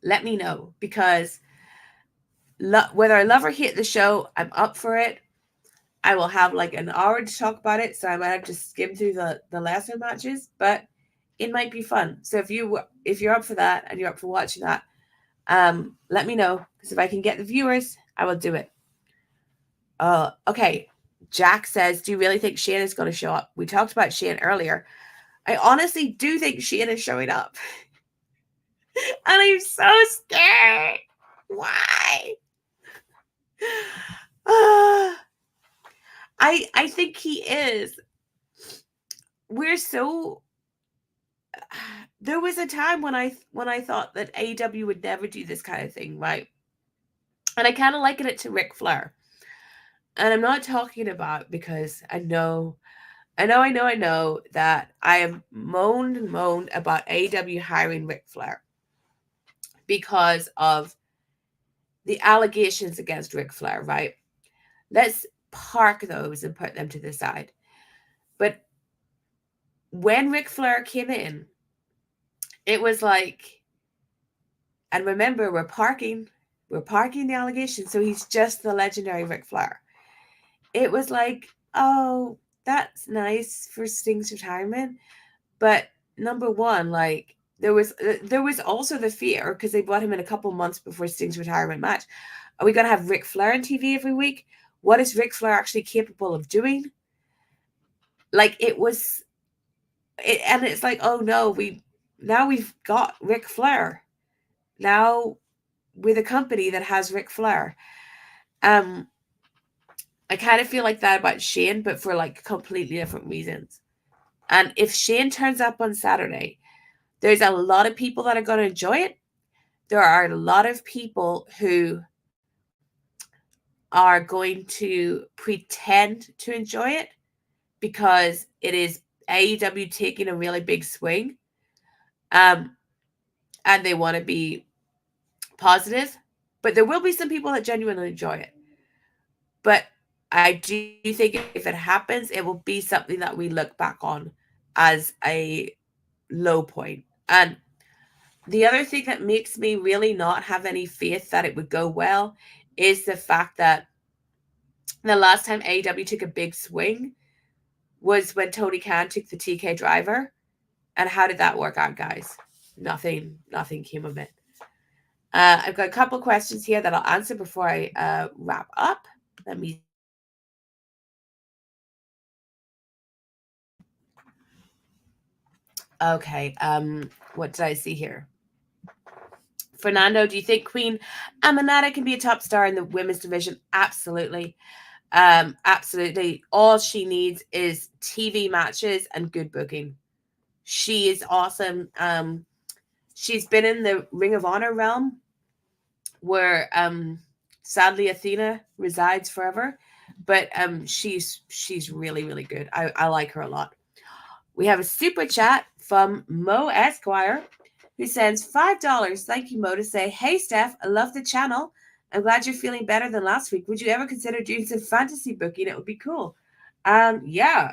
Let me know, because whether I love or hate the show, I'm up for it. I will have like an hour to talk about it, so I might have to skim through the lesser matches, but it might be fun. So if you're up for that and you're up for watching that, let me know, because if I can get the viewers, I will do it. Okay. Jack says, do you really think Shane is going to show up? We talked about Shane earlier. I honestly do think Shane is showing up. And I'm so scared. Why? I think he is. There was a time when I thought that AEW would never do this kind of thing, right? And I kind of liken it to Ric Flair. And I'm not talking about, because I know that I have moaned about AEW hiring Ric Flair because of the allegations against Ric Flair, right? Let's park those and put them to the side. But when Ric Flair came in, it was like, and remember, we're parking the allegations, so he's just the legendary Ric Flair. It was like, oh, that's nice for Sting's retirement, but number one, like, there was also the fear, because they brought him in a couple months before Sting's retirement match. Are we going to have Ric Flair on TV every week? What is Ric Flair actually capable of doing? Like, and it's like, oh no, we've got Ric Flair. Now with a company that has Ric Flair. I kind of feel like that about Shane, but for like completely different reasons. And if Shane turns up on Saturday, there's a lot of people that are going to enjoy it. There are a lot of people who are going to pretend to enjoy it because it is AEW taking a really big swing. And they want to be positive. But there will be some people that genuinely enjoy it. But I do think if it happens, it will be something that we look back on as a low point. And the other thing that makes me really not have any faith that it would go well is the fact that the last time AEW took a big swing was when Tony Khan took the TK driver. And how did that work out, guys? Nothing came of it. I've got a couple questions here that I'll answer before I wrap up. Let me. Okay. What did I see here? Fernando, do you think Queen Aminata can be a top star in the women's division? Absolutely. Absolutely. All she needs is TV matches and good booking. She is awesome. She's been in the Ring of Honor realm where sadly Athena resides forever, but she's really, really good. I like her a lot. We have a super chat from Mo Esquire, who sends $5. Thank you, Mo, to say, hey, Steph, I love the channel. I'm glad you're feeling better than last week. Would you ever consider doing some fantasy booking? It would be cool. Yeah.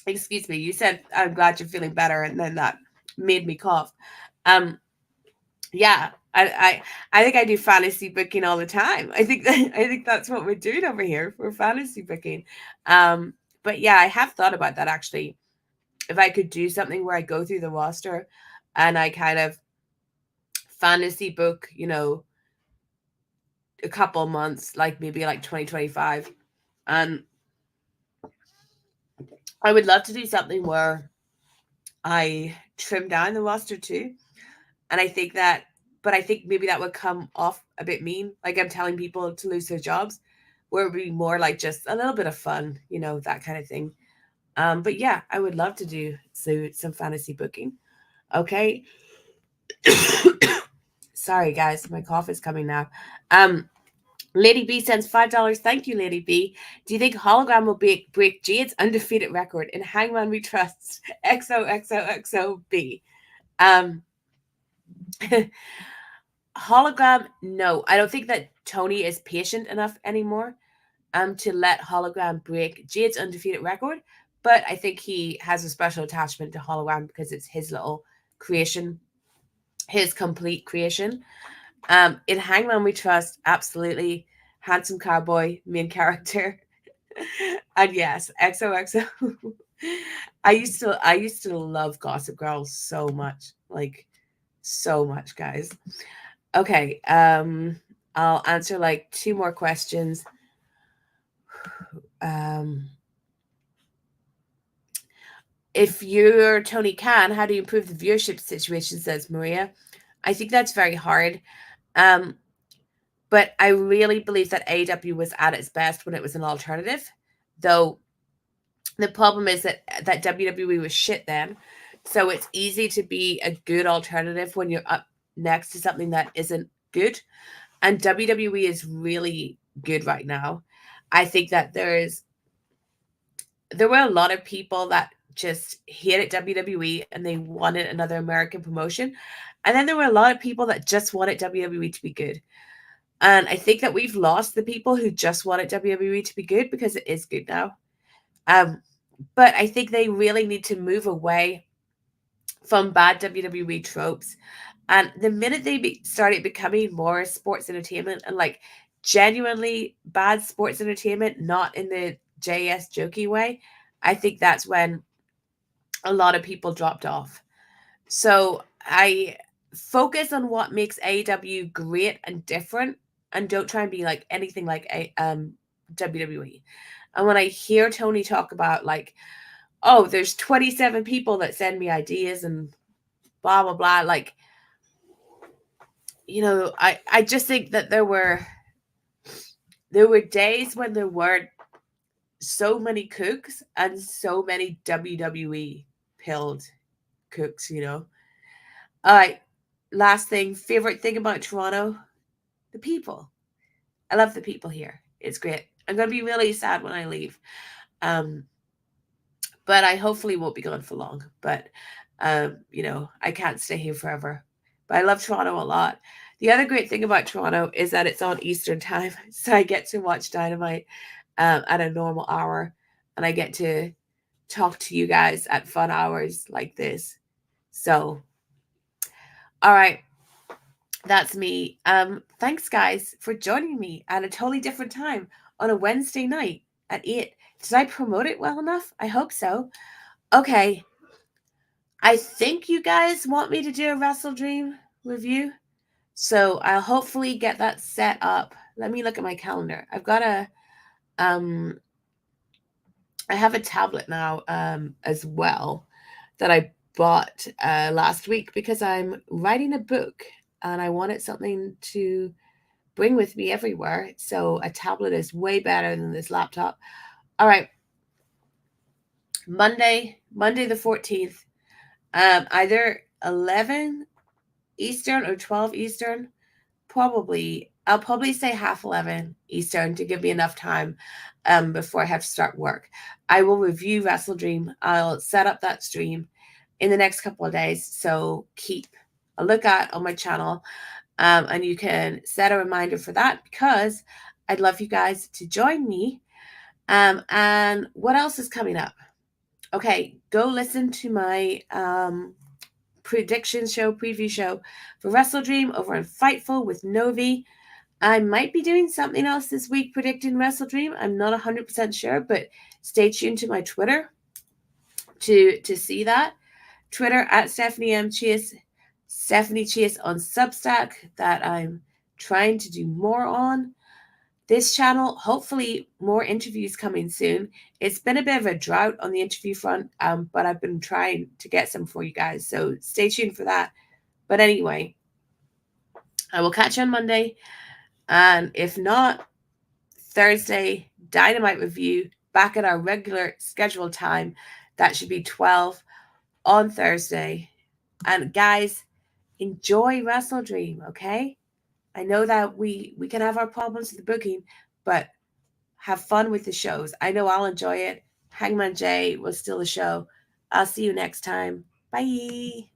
Excuse me. You said I'm glad you're feeling better, and then that made me cough. Yeah. I think I do fantasy booking all the time. I think that's what we're doing over here. We're fantasy booking. But yeah, I have thought about that actually. If I could do something where I go through the roster and I kind of fantasy book, a couple months, like maybe like 2025. And I would love to do something where I trim down the roster too. And I think that, but I think maybe that would come off a bit mean. Like I'm telling people to lose their jobs, where it would be more like just a little bit of fun, that kind of thing. But yeah, I would love to do some fantasy booking. Okay. Sorry, guys, my cough is coming now. Lady B sends $5. Thank you, Lady B. Do you think Hologram will break Jade's undefeated record in Hangman We Trust? XOXOXOB. Hologram, no. I don't think that Tony is patient enough anymore to let Hologram break Jade's undefeated record. But I think he has a special attachment to Hologram because it's his little creation, his complete creation. In Hangman We Trust, absolutely. Handsome cowboy, main character. And yes, XOXO. I used to love Gossip Girl so much. Like so much, guys. Okay. I'll answer like 2 more questions. If you're Tony Khan, how do you improve the viewership situation, says Maria. I think that's very hard. But I really believe that AEW was at its best when it was an alternative. Though the problem is that WWE was shit then. So it's easy to be a good alternative when you're up next to something that isn't good. And WWE is really good right now. I think that there were a lot of people that just hated WWE and they wanted another American promotion. And then there were a lot of people that just wanted WWE to be good. And I think that we've lost the people who just wanted WWE to be good because it is good now. But I think they really need to move away from bad WWE tropes. And the minute they started becoming more sports entertainment and like genuinely bad sports entertainment, not in the JS jokey way, I think that's when a lot of people dropped off. So I focus on what makes AEW great and different and don't try and be like anything like WWE. And when I hear Tony talk about like, oh, there's 27 people that send me ideas and blah, blah, blah. Like, I just think that there were days when there weren't so many cooks and so many WWE pilled cooks, All right. Last thing, favorite thing about Toronto, the people. I love the people here. It's great. I'm going to be really sad when I leave. But I hopefully won't be gone for long. But, I can't stay here forever. But I love Toronto a lot. The other great thing about Toronto is that it's on Eastern time. So I get to watch Dynamite at a normal hour. And I get to talk to you guys at fun hours like this. So, all right. That's me. Thanks, guys, for joining me at a totally different time on a Wednesday night at 8. Did I promote it well enough? I hope so. Okay. I think you guys want me to do a WrestleDream review. So I'll hopefully get that set up. Let me look at my calendar. I've got I have a tablet now as well that I bought last week because I'm writing a book and I wanted something to bring with me everywhere. So a tablet is way better than this laptop. All right. Monday the 14th, either 11 Eastern or 12 Eastern. I'll probably say half 11 Eastern to give me enough time before I have to start work. I will review WrestleDream. I'll set up that stream in the next couple of days. So keep a lookout on my channel. And you can set a reminder for that because I'd love you guys to join me. And what else is coming up? Okay, go listen to my prediction show, preview show for WrestleDream over on Fightful with Novi. I might be doing something else this week predicting WrestleDream. I'm not 100% sure, but stay tuned to my Twitter to see that. Twitter at Stephanie M. Chase, Stephanie Chase on Substack, that I'm trying to do more on. This channel, hopefully more interviews coming soon. It's been a bit of a drought on the interview front, but I've been trying to get some for you guys, so stay tuned for that. But anyway, I will catch you on Monday, and if not, Thursday Dynamite review back at our regular scheduled time. That should be 12 on Thursday. And guys, enjoy WrestleDream, okay? I know that we can have our problems with the booking, but have fun with the shows. I know I'll enjoy it. Hangman Jay will steal the show. I'll see you next time. Bye.